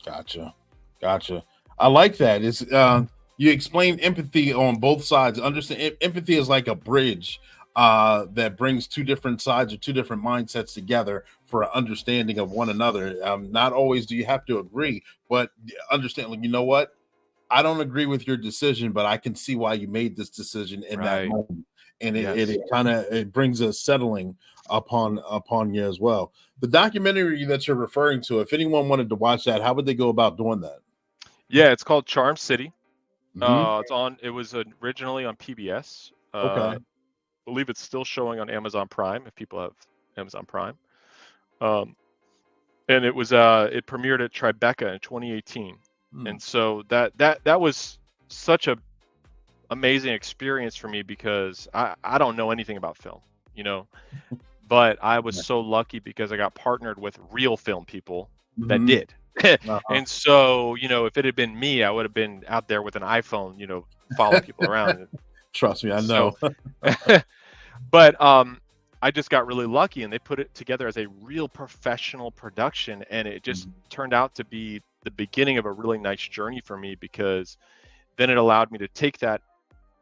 Speaker 7: Gotcha. I like that. It's you explain empathy on both sides. Understand empathy is like a bridge that brings two different sides or two different mindsets together for an understanding of one another. Not always do you have to agree, but understand, like, you know what? I don't agree with your decision, but I can see why you made this decision in that moment. And it kind of brings a settling upon you as well. The documentary that you're referring to, if anyone wanted to watch that, how would they go about doing that?
Speaker 6: Yeah, it's called Charm City. It was originally on PBS. I believe it's still showing on Amazon Prime if people have Amazon Prime. And it was it premiered at Tribeca in 2018. And so that was such a amazing experience for me because I don't know anything about film, you know, but I was so lucky because I got partnered with real film people that did. And so, you know, if it had been me, I would have been out there with an iPhone, you know, following people around.
Speaker 7: Trust me, I know.
Speaker 6: But I just got really lucky and they put it together as a real professional production. And it just turned out to be the beginning of a really nice journey for me because then it allowed me to take that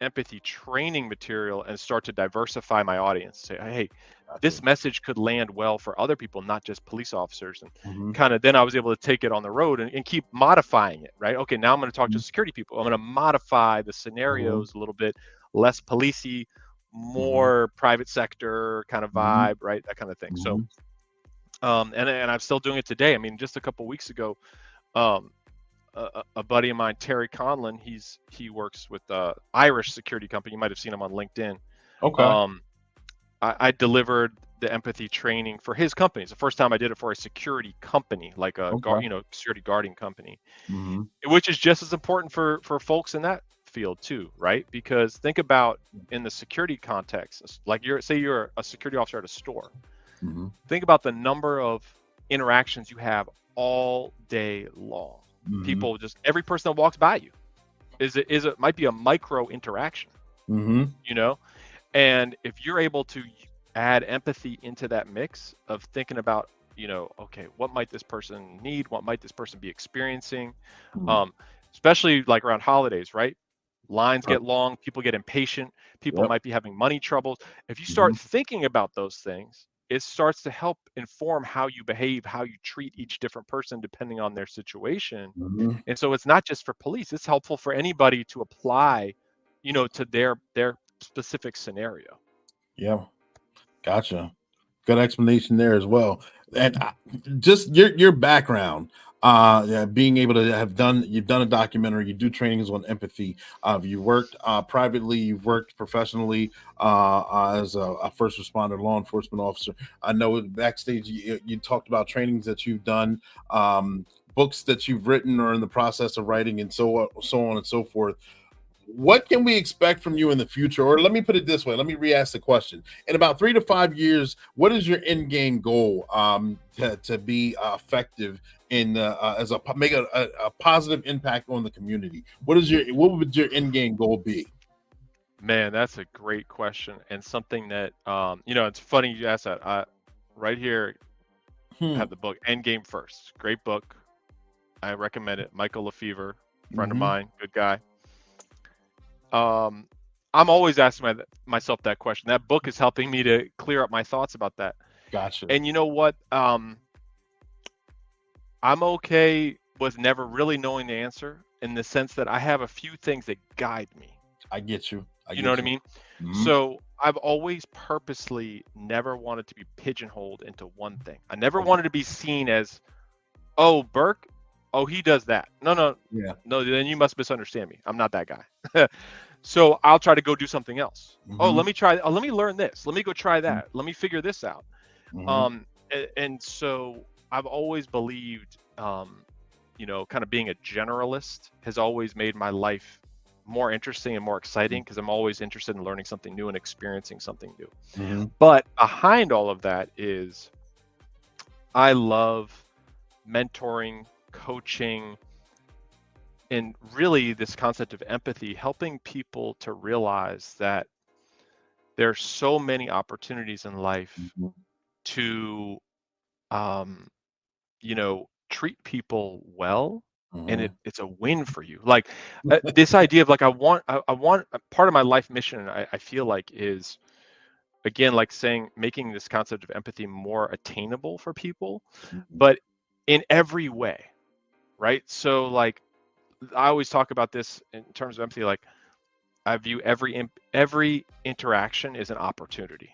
Speaker 6: empathy training material and start to diversify my audience. Say, hey, this message could land well for other people, not just police officers. And kind of then I was able to take it on the road and keep modifying it, right? Okay, now I'm going to talk to security people. I'm going to modify the scenarios a little bit, less policey, more private sector kind of vibe, right? That kind of thing. So, and I'm still doing it today. I mean, just a couple of weeks ago, a buddy of mine, Terry Conlon, he works with Irish security company. You might have seen him on LinkedIn. I delivered the empathy training for his company. It's the first time I did it for a security company, like a security guarding company, which is just as important for folks in that field too, right? Because think about in the security context, like you're a security officer at a store. Think about the number of interactions you have all day long. People, just every person that walks by you it might be a micro interaction, you know? And if you're able to add empathy into that mix of thinking about, you know, okay, what might this person need? What might this person be experiencing? Especially like around holidays, right? Lines get long, people get impatient, people might be having money troubles. If you start thinking about those things, it starts to help inform how you behave, how you treat each different person depending on their situation. And so it's not just for police, it's helpful for anybody to apply, you know, to their specific scenario.
Speaker 7: Yeah. Gotcha. Good explanation there as well. And just your background, being able to you've done a documentary, you do trainings on empathy. You worked privately, you've worked professionally as a first responder, law enforcement officer. I know backstage you talked about trainings that you've done, books that you've written or in the process of writing, and so on and so forth. What can we expect from you in the future? Or let me put it this way. Let me re-ask the question. In about 3 to 5 years, what is your end game goal to be effective in make a positive impact on the community? What would your end game goal be?
Speaker 6: Man, that's a great question, and something that it's funny you asked that. Right here, I have the book End Game First. Great book. I recommend it. Michael Lefevre, friend of mine, good guy. I'm always asking myself that question. That book is helping me to clear up my thoughts about that.
Speaker 7: Gotcha.
Speaker 6: And you know what? I'm okay with never really knowing the answer, in the sense that I have a few things that guide me.
Speaker 7: I get you.
Speaker 6: You know what I mean? So I've always purposely never wanted to be pigeonholed into one thing. I never wanted to be seen as, oh, Burke, oh, he does that. No, then you must misunderstand me. I'm not that guy. So I'll try to go do something else. Oh, let me learn this. Let me go try that. Let me figure this out. And so I've always believed, kind of being a generalist has always made my life more interesting and more exciting, because I'm always interested in learning something new and experiencing something new. But behind all of that is, I love mentoring, coaching, and really this concept of empathy, helping people to realize that there's so many opportunities in life to treat people well, and it's a win for you. Like this idea of like I want part of my life mission, I feel like, is, again, like saying, making this concept of empathy more attainable for people, but in every way, right? So like I always talk about this in terms of empathy. Like, I view every interaction is an opportunity,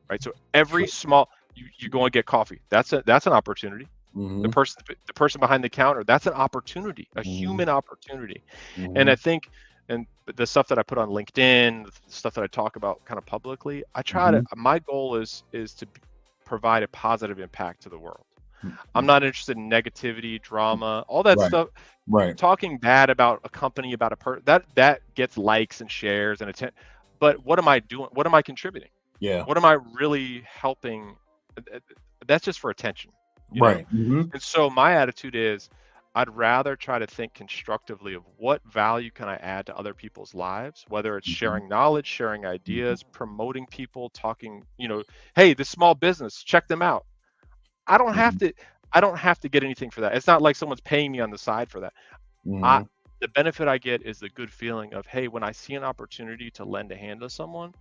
Speaker 6: right? So every small, you go and get coffee, that's an opportunity. The person behind the counter, that's an opportunity, a human opportunity. And I think, and the stuff that I put on LinkedIn, the stuff that I talk about kind of publicly, I try to, my goal is to provide a positive impact to the world. I'm not interested in negativity, drama, all that stuff.
Speaker 7: Right.
Speaker 6: Talking bad about a company, about a person, that gets likes and shares and attention. But what am I doing? What am I contributing?
Speaker 7: Yeah.
Speaker 6: What am I really helping? That's just for attention.
Speaker 7: Right.
Speaker 6: And so my attitude is, I'd rather try to think constructively of what value can I add to other people's lives, whether it's sharing knowledge, sharing ideas, promoting people, talking, hey, this small business, check them out. I don't have to get anything for that. It's not like someone's paying me on the side for that. The benefit I get is the good feeling of, hey, when I see an opportunity to lend a hand to someone,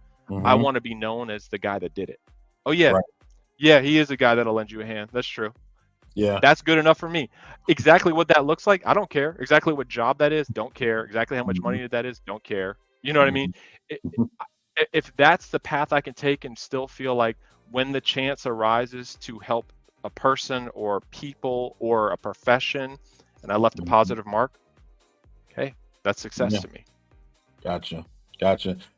Speaker 6: I want to be known as the guy that did it. Oh yeah. Yeah, he is a guy that'll lend you a hand. That's true.
Speaker 7: Yeah.
Speaker 6: That's good enough for me. Exactly what that looks like, I don't care. Exactly what job that is, don't care. Exactly how much money that is, don't care. You know what I mean? If that's the path I can take and still feel like, when the chance arises to help a person or people or a profession, and I left a positive mark, okay, that's success to me.
Speaker 7: Gotcha.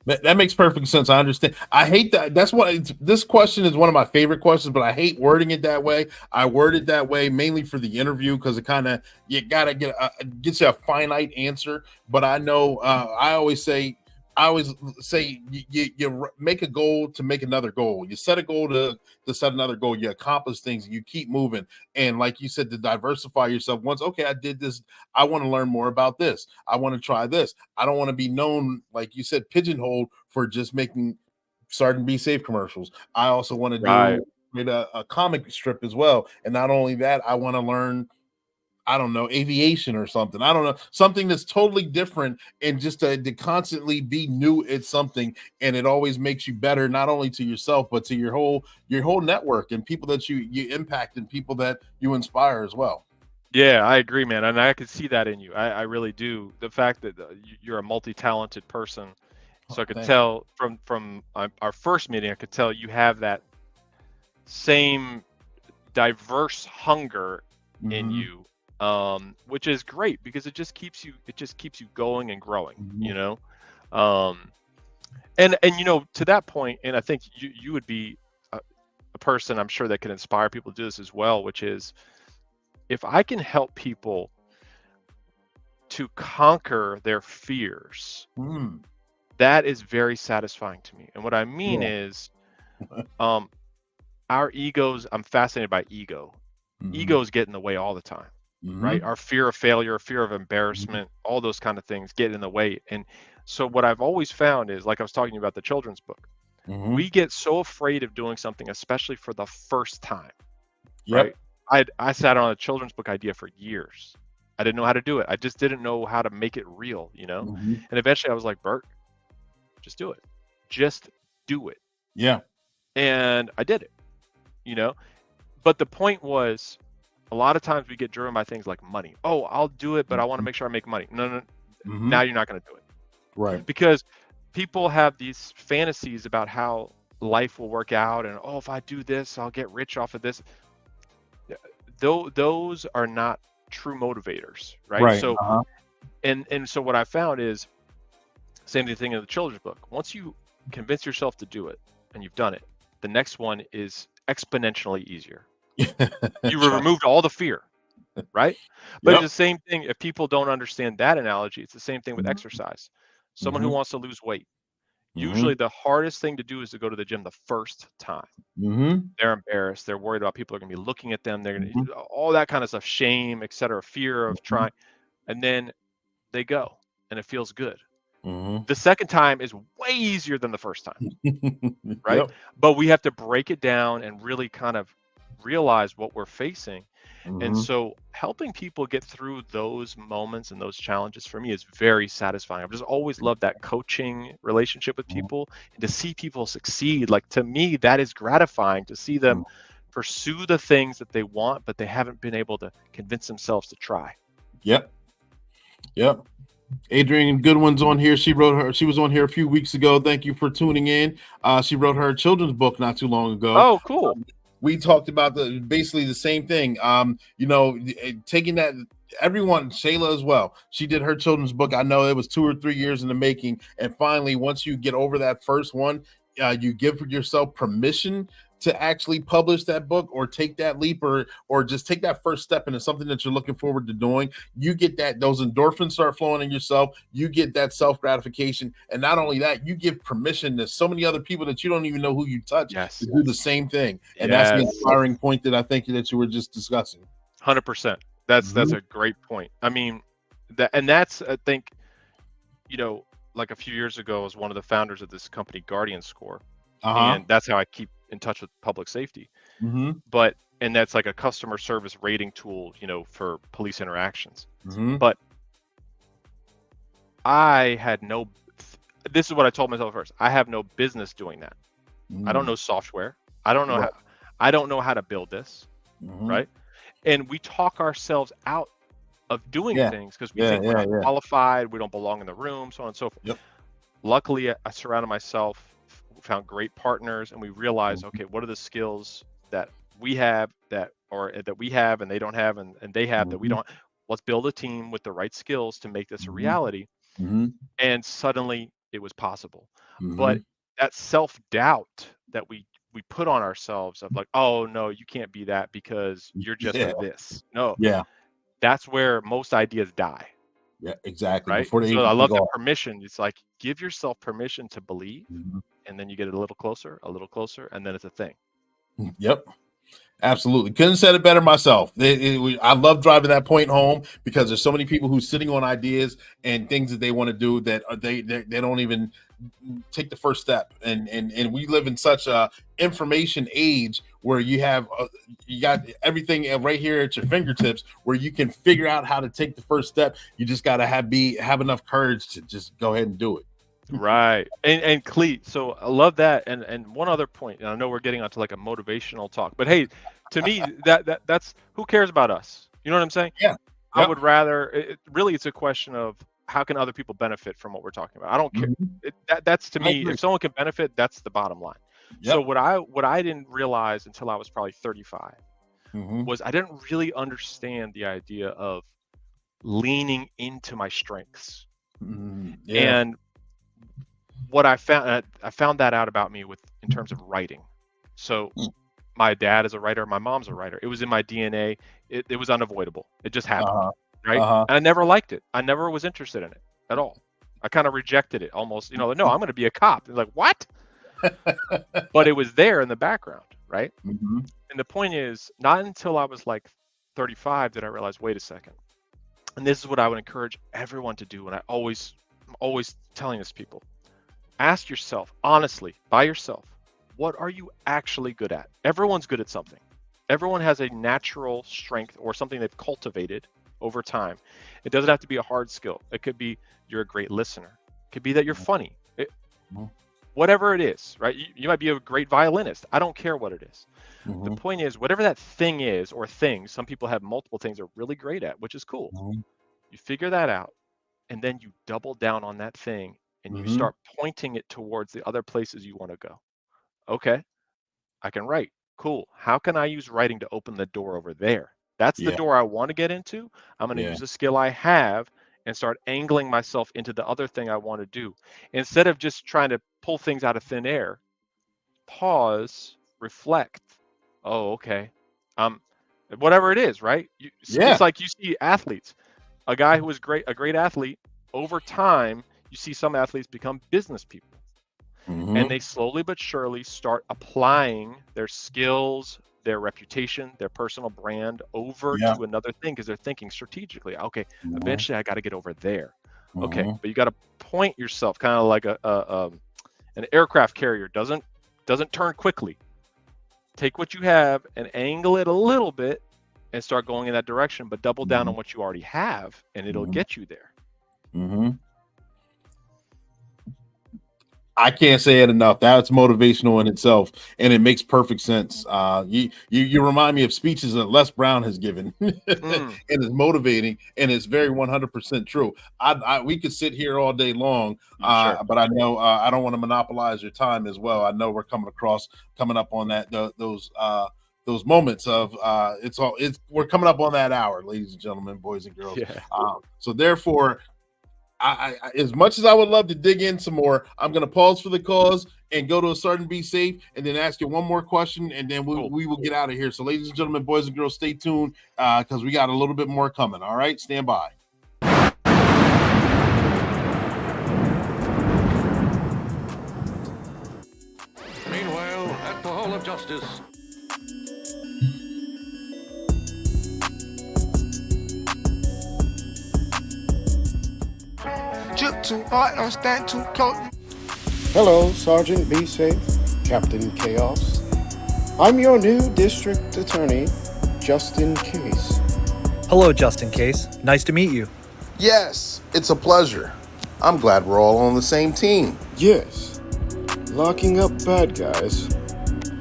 Speaker 7: That makes perfect sense. I understand. I hate that. That's why this question is one of my favorite questions, but I hate wording it that way. I word it that way mainly for the interview, because it kind of, you gotta gets you a finite answer. But I know I always say you make a goal to make another goal. You set a goal to set another goal. You accomplish things. You keep moving. And like you said, to diversify yourself. Once, okay, I did this. I want to learn more about this. I want to try this. I don't want to be known, like you said, pigeonholed for just making Sergeant Be Safe commercials. I also want to do a comic strip as well. And not only that, I want to learn, I don't know, aviation or something. I don't know, something that's totally different, and just to constantly be new at something. And it always makes you better, not only to yourself, but to your whole network and people that you impact and people that you inspire as well.
Speaker 6: Yeah, I agree, man. And I could see that in you. I really do. The fact that you're a multi-talented person. So I could tell from our first meeting, I could tell you have that same diverse hunger in you. which is great because it just keeps you going and growing, and to that point, and I think you would be a person, I'm sure, that can inspire people to do this as well, which is, if I can help people to conquer their fears, that is very satisfying to me. And what I mean is, our egos, I'm fascinated by ego. Egos get in the way all the time, right? Our fear of failure, fear of embarrassment, all those kind of things get in the way. And so what I've always found is, like I was talking about the children's book, we get so afraid of doing something, especially for the first time, right? I sat on a children's book idea for years. I didn't know how to do it. I just didn't know how to make it real, And eventually I was like, Burke, just do it. Just do it.
Speaker 7: Yeah.
Speaker 6: And I did it, But the point was, a lot of times we get driven by things like money. Oh, I'll do it, but I want to make sure I make money. No. Now you're not going to do it.
Speaker 7: Right.
Speaker 6: Because people have these fantasies about how life will work out, and if I do this, I'll get rich off of this. Those are not true motivators, right? So, and so what I found is, same thing in the children's book. Once you convince yourself to do it and you've done it, the next one is exponentially easier. You removed all the fear, right? But it's the same thing. If people don't understand that analogy, it's the same thing with exercise. Someone who wants to lose weight, usually the hardest thing to do is to go to the gym the first time. They're embarrassed. They're worried about people are going to be looking at them. They're going to all that kind of stuff, shame, etc., fear of trying. And then they go and it feels good. The second time is way easier than the first time, right? But we have to break it down and really kind of realize what we're facing. And so helping people get through those moments and those challenges, for me, is very satisfying. I've just always loved that coaching relationship with people, and to see people succeed. Like, to me, that is gratifying, to see them pursue the things that they want, but they haven't been able to convince themselves to try.
Speaker 7: Yep. Adrienne Goodwin's on here. She was on here a few weeks ago. Thank you for tuning in. She wrote her children's book not too long ago.
Speaker 6: Oh, cool.
Speaker 7: We talked about basically the same thing. Taking that, everyone, Shayla as well. She did her children's book. I know it was 2 or 3 years in the making. And finally, once you get over that first one, you give yourself permission to actually publish that book, or take that leap, or just take that first step into something that you're looking forward to doing. You get those endorphins start flowing in yourself. You get that self-gratification. And not only that, you give permission to so many other people that you don't even know who you touch to do the same thing. And that's the inspiring point that I think that you were just discussing.
Speaker 6: 100%. That's a great point. I mean, that's, I think, like a few years ago, I was one of the founders of this company, Guardian Score. And that's how I keep in touch with public safety. And that's like a customer service rating tool, for police interactions. But I had this is what I told myself first. I have no business doing that. I don't know software. I don't know how to build this. Right. And we talk ourselves out of doing things because we think we're not qualified. We don't belong in the room, so on and so forth. Luckily, I surrounded myself, found great partners, and we realized, okay, what are the skills that we have that we have and they don't have, and they have that we don't. Let's build a team with the right skills to make this a reality. And suddenly it was possible. But that self-doubt that we put on ourselves of like, oh no, you can't be that because you're just this. No. That's where most ideas die.
Speaker 7: Yeah, exactly.
Speaker 6: Right. So I love that permission. It's like, give yourself permission to believe, and then you get a little closer, and then it's a thing.
Speaker 7: Yep. Absolutely. Couldn't have said it better myself. I love driving that point home, because there's so many people who's sitting on ideas and things that they want to do that they don't even take the first step. And we live in such a information age where you got everything right here at your fingertips, where you can figure out how to take the first step. You just got to have enough courage to just go ahead and do it.
Speaker 6: Right. And Cleet, so I love that. And one other point, and I know we're getting onto like a motivational talk, but hey, to me, that's who cares about us? You know what I'm saying?
Speaker 7: Yeah.
Speaker 6: I would rather, really, it's a question of how can other people benefit from what we're talking about? I don't care. That's to me, if someone can benefit, that's the bottom line. So what I didn't realize until I was probably 35 was I didn't really understand the idea of leaning into my strengths. And what I found that out about me in terms of writing. So my dad is a writer, my mom's a writer. It was in my DNA. It was unavoidable. It just happened, right? And I never liked it. I never was interested in it at all. I kind of rejected it almost, no, I'm going to be a cop. Like, what? But it was there in the background, right? And the point is, not until I was like 35 did I realize, wait a second. And this is what I would encourage everyone to do. And I'm always telling this to people. Ask yourself, honestly, by yourself, what are you actually good at? Everyone's good at something. Everyone has a natural strength or something they've cultivated over time. It doesn't have to be a hard skill. It could be you're a great listener. It could be that you're funny. Whatever it is, right? You might be a great violinist. I don't care what it is. The point is, whatever that thing is or things, some people have multiple things they're really great at, which is cool. You figure that out, and then you double down on that thing, and you start pointing it towards the other places you want to go. Okay, I can write. Cool. How can I use writing to open the door over there? That's the door I want to get into. I'm going to use a skill I have and start angling myself into the other thing I want to do. Instead of just trying to pull things out of thin air, pause, reflect. Oh, okay. Whatever it is, right? It's like you see athletes. A guy who was a great athlete, over time, you see some athletes become business people. And they slowly but surely start applying their skills, their reputation, their personal brand over to another thing because they're thinking strategically. Okay, eventually I got to get over there. Okay, but you got to point yourself kind of like an aircraft carrier doesn't turn quickly. Take what you have and angle it a little bit and start going in that direction, but double down on what you already have and it'll get you there.
Speaker 7: I can't say it enough. That's motivational in itself, and it makes perfect sense. You remind me of speeches that Les Brown has given, and it's motivating, and it's very 100% true. We could sit here all day long, but I know I don't want to monopolize your time as well. I know we're coming up on that those moments of we're coming up on that hour, ladies and gentlemen, boys and girls. So therefore, I as much as I would love to dig in some more, I'm going to pause for the cause and go to a Sergeant Be Safe and then ask you one more question, and then we will get out of here. So ladies and gentlemen, boys and girls, stay tuned because we got a little bit more coming. All right, stand by.
Speaker 13: Meanwhile, at the Hall of Justice.
Speaker 5: Too hard, don't stand too close.
Speaker 8: Hello, Sergeant Be Safe, Captain Chaos. I'm your new district attorney, just in case.
Speaker 14: Hello, just in case. Nice to meet you.
Speaker 3: Yes, it's a pleasure. I'm glad we're all on the same team.
Speaker 8: Yes, locking up bad guys.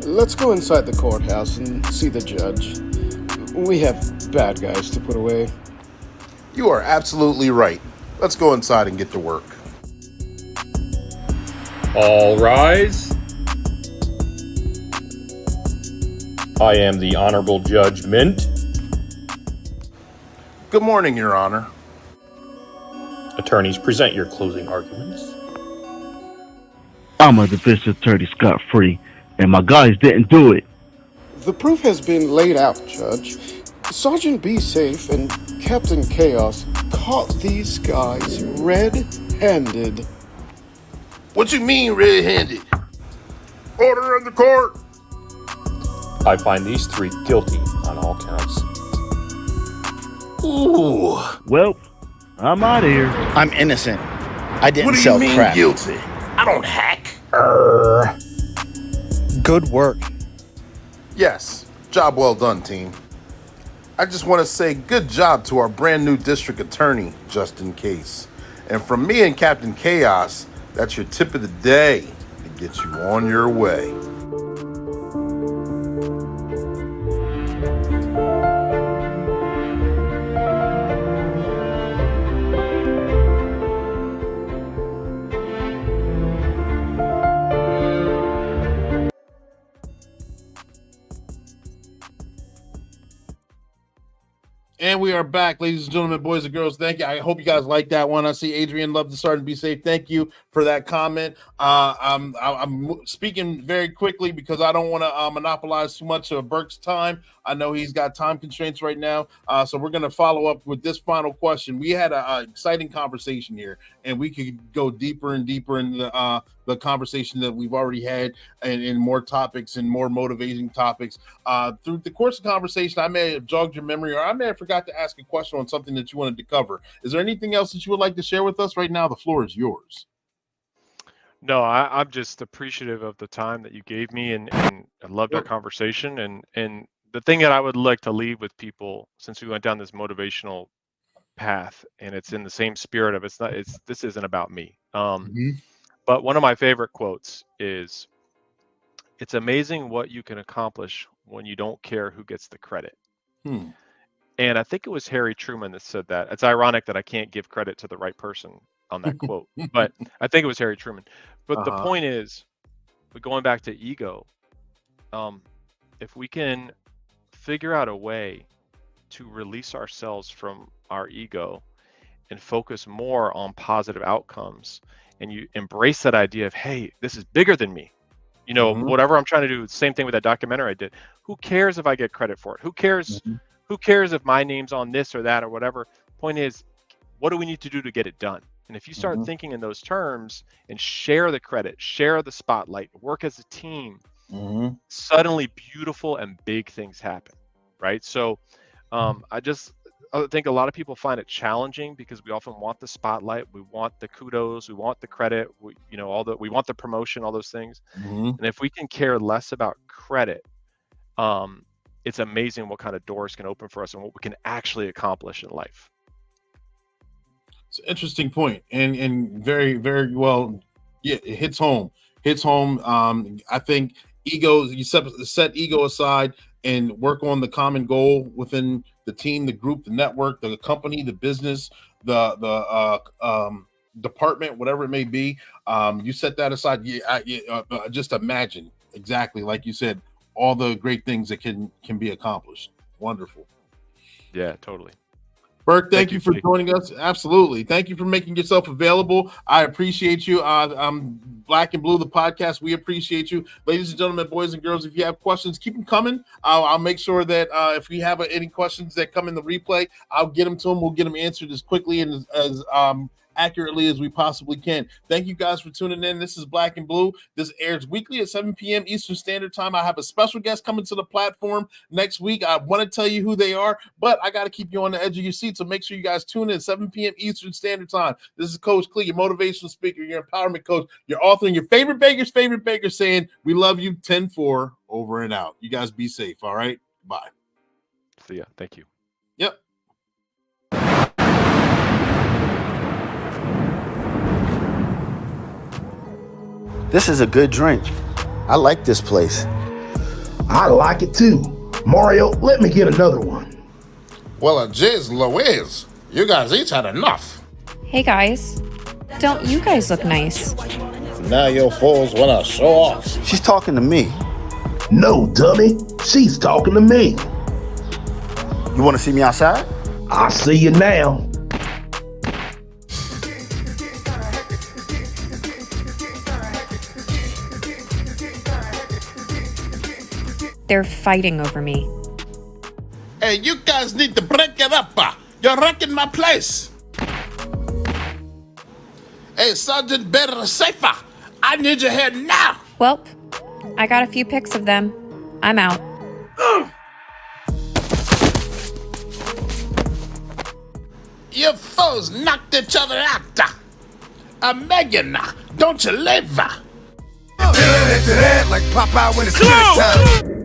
Speaker 8: Let's go inside the courthouse and see the judge. We have bad guys to put away.
Speaker 3: You are absolutely right. Let's go inside and get to work.
Speaker 11: All rise. I am the Honorable Judge Mint.
Speaker 3: Good morning, Your Honor.
Speaker 11: Attorneys, present your closing arguments.
Speaker 9: I'm a defense attorney scot-free, and my guys didn't do it.
Speaker 8: The proof has been laid out, Judge. Sergeant Be Safe and Captain Chaos caught these guys red-handed.
Speaker 1: What you mean red-handed? Order in the court.
Speaker 11: I find these three guilty on all counts.
Speaker 1: Ooh.
Speaker 9: Well, I'm out of here.
Speaker 15: I'm innocent. I didn't
Speaker 1: What
Speaker 15: sell
Speaker 1: do you mean
Speaker 15: crap.
Speaker 1: guilty? I don't hack.
Speaker 14: Good work.
Speaker 3: Yes, job well done, team. I just want to say good job to our brand new district attorney, just in case. And from me and Captain Chaos, that's your tip of the day to get you on your way.
Speaker 7: And we are back, ladies and gentlemen, boys and girls. Thank you. I hope you guys like that one. I see Adrian love to start and be safe. Thank you for that comment. I'm speaking very quickly because I don't want to monopolize too much of Burke's time. I know he's got time constraints right now. So we're going to follow up with this final question. We had an exciting conversation here, and we could go deeper and deeper in the conversation that we've already had and in more topics and more motivating topics. Through the course of conversation, I may have jogged your memory, or I may have forgot to ask a question on something that you wanted to cover. Is there anything else that you would like to share with us right now? The floor is yours.
Speaker 6: No, I'm just appreciative of the time that you gave me, and I loved our conversation. And the thing that I would like to leave with people, since we went down this motivational path, and it's in the same spirit of this isn't about me. But one of my favorite quotes is, "It's amazing what you can accomplish when you don't care who gets the credit." And I think it was Harry Truman that said that. It's ironic that I can't give credit to the right person on that quote, but I think it was Harry Truman. But the point is, going back to ego, if we can figure out a way to release ourselves from our ego and focus more on positive outcomes, and you embrace that idea of, hey, this is bigger than me. You know, whatever I'm trying to do, same thing with that documentary I did. Who cares if I get credit for it? Who cares? Who cares if my name's on this or that or whatever? Point is, what do we need to do to get it done? And if you start thinking in those terms and share the credit, share the spotlight, work as a team, suddenly beautiful and big things happen, right? So I think a lot of people find it challenging because we often want the spotlight, we want the kudos, we want the credit, we want the promotion, all those things. And if we can care less about credit, it's amazing what kind of doors can open for us and what we can actually accomplish in life.
Speaker 7: It's an interesting point, and very, very well. Yeah, it hits home. I think you set ego aside and work on the common goal within the team, the group, the network, the company, the business, the department, whatever it may be. You set that aside. Just imagine, exactly like you said, all the great things that can be accomplished. Wonderful.
Speaker 6: Yeah, totally.
Speaker 7: Burke, thank you for joining us. Absolutely. Thank you for making yourself available. I appreciate you. Black and Blue, the podcast. We appreciate you. Ladies and gentlemen, boys and girls, if you have questions, keep them coming. I'll make sure that if we have any questions that come in the replay, I'll get them to them. We'll get them answered as quickly and as accurately as we possibly can. Thank you guys for tuning in. This is Black and Blue. This airs weekly at 7 p.m. Eastern Standard Time. I have a special guest coming to the platform next week. I want to tell you who they are, but I got to keep you on the edge of your seat. So make sure you guys tune in 7 p.m. Eastern Standard Time. This is Coach Clee, your motivational speaker, your empowerment coach, your author, and your favorite baker saying, we love you. 10-4, over and out. You guys be safe. All right. Bye.
Speaker 6: See ya. Thank you.
Speaker 7: Yep.
Speaker 15: This is a good drink. I like this place.
Speaker 16: I like it too. Mario, let me get another one.
Speaker 5: Well, geez Louise, you guys each had enough.
Speaker 17: Hey guys, don't you guys look nice?
Speaker 5: Now your fools want to show off.
Speaker 15: She's talking to me.
Speaker 16: No, dummy. She's talking to me.
Speaker 15: You want to see me outside?
Speaker 16: I see you now.
Speaker 17: They're fighting over me.
Speaker 5: Hey, you guys need to break it up. You're wrecking my place. Hey, Sergeant Better Safer, I need your head now.
Speaker 17: Welp, I got a few pics of them. I'm out.
Speaker 5: You foes knocked each other out. Megan, don't you live?
Speaker 3: Like Popeye when it's time.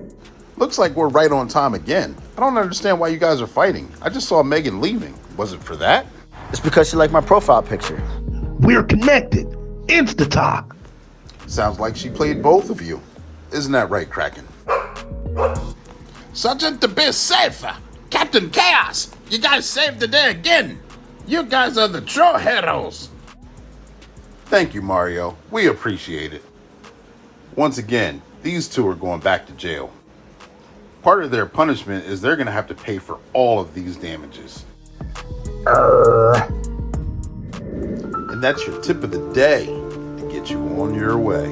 Speaker 3: Looks like we're right on time again. I don't understand why you guys are fighting. I just saw Megan leaving. Was it for that?
Speaker 15: It's because she liked my profile picture.
Speaker 16: We're connected. Insta-talk.
Speaker 3: Sounds like she played both of you. Isn't that right, Kraken?
Speaker 5: Sergeant, to be safe. Captain Chaos, you guys saved the day again. You guys are the true heroes.
Speaker 3: Thank you, Mario. We appreciate it. Once again, these two are going back to jail. Part of their punishment is they're going to have to pay for all of these damages. And that's your tip of the day to get you on your way.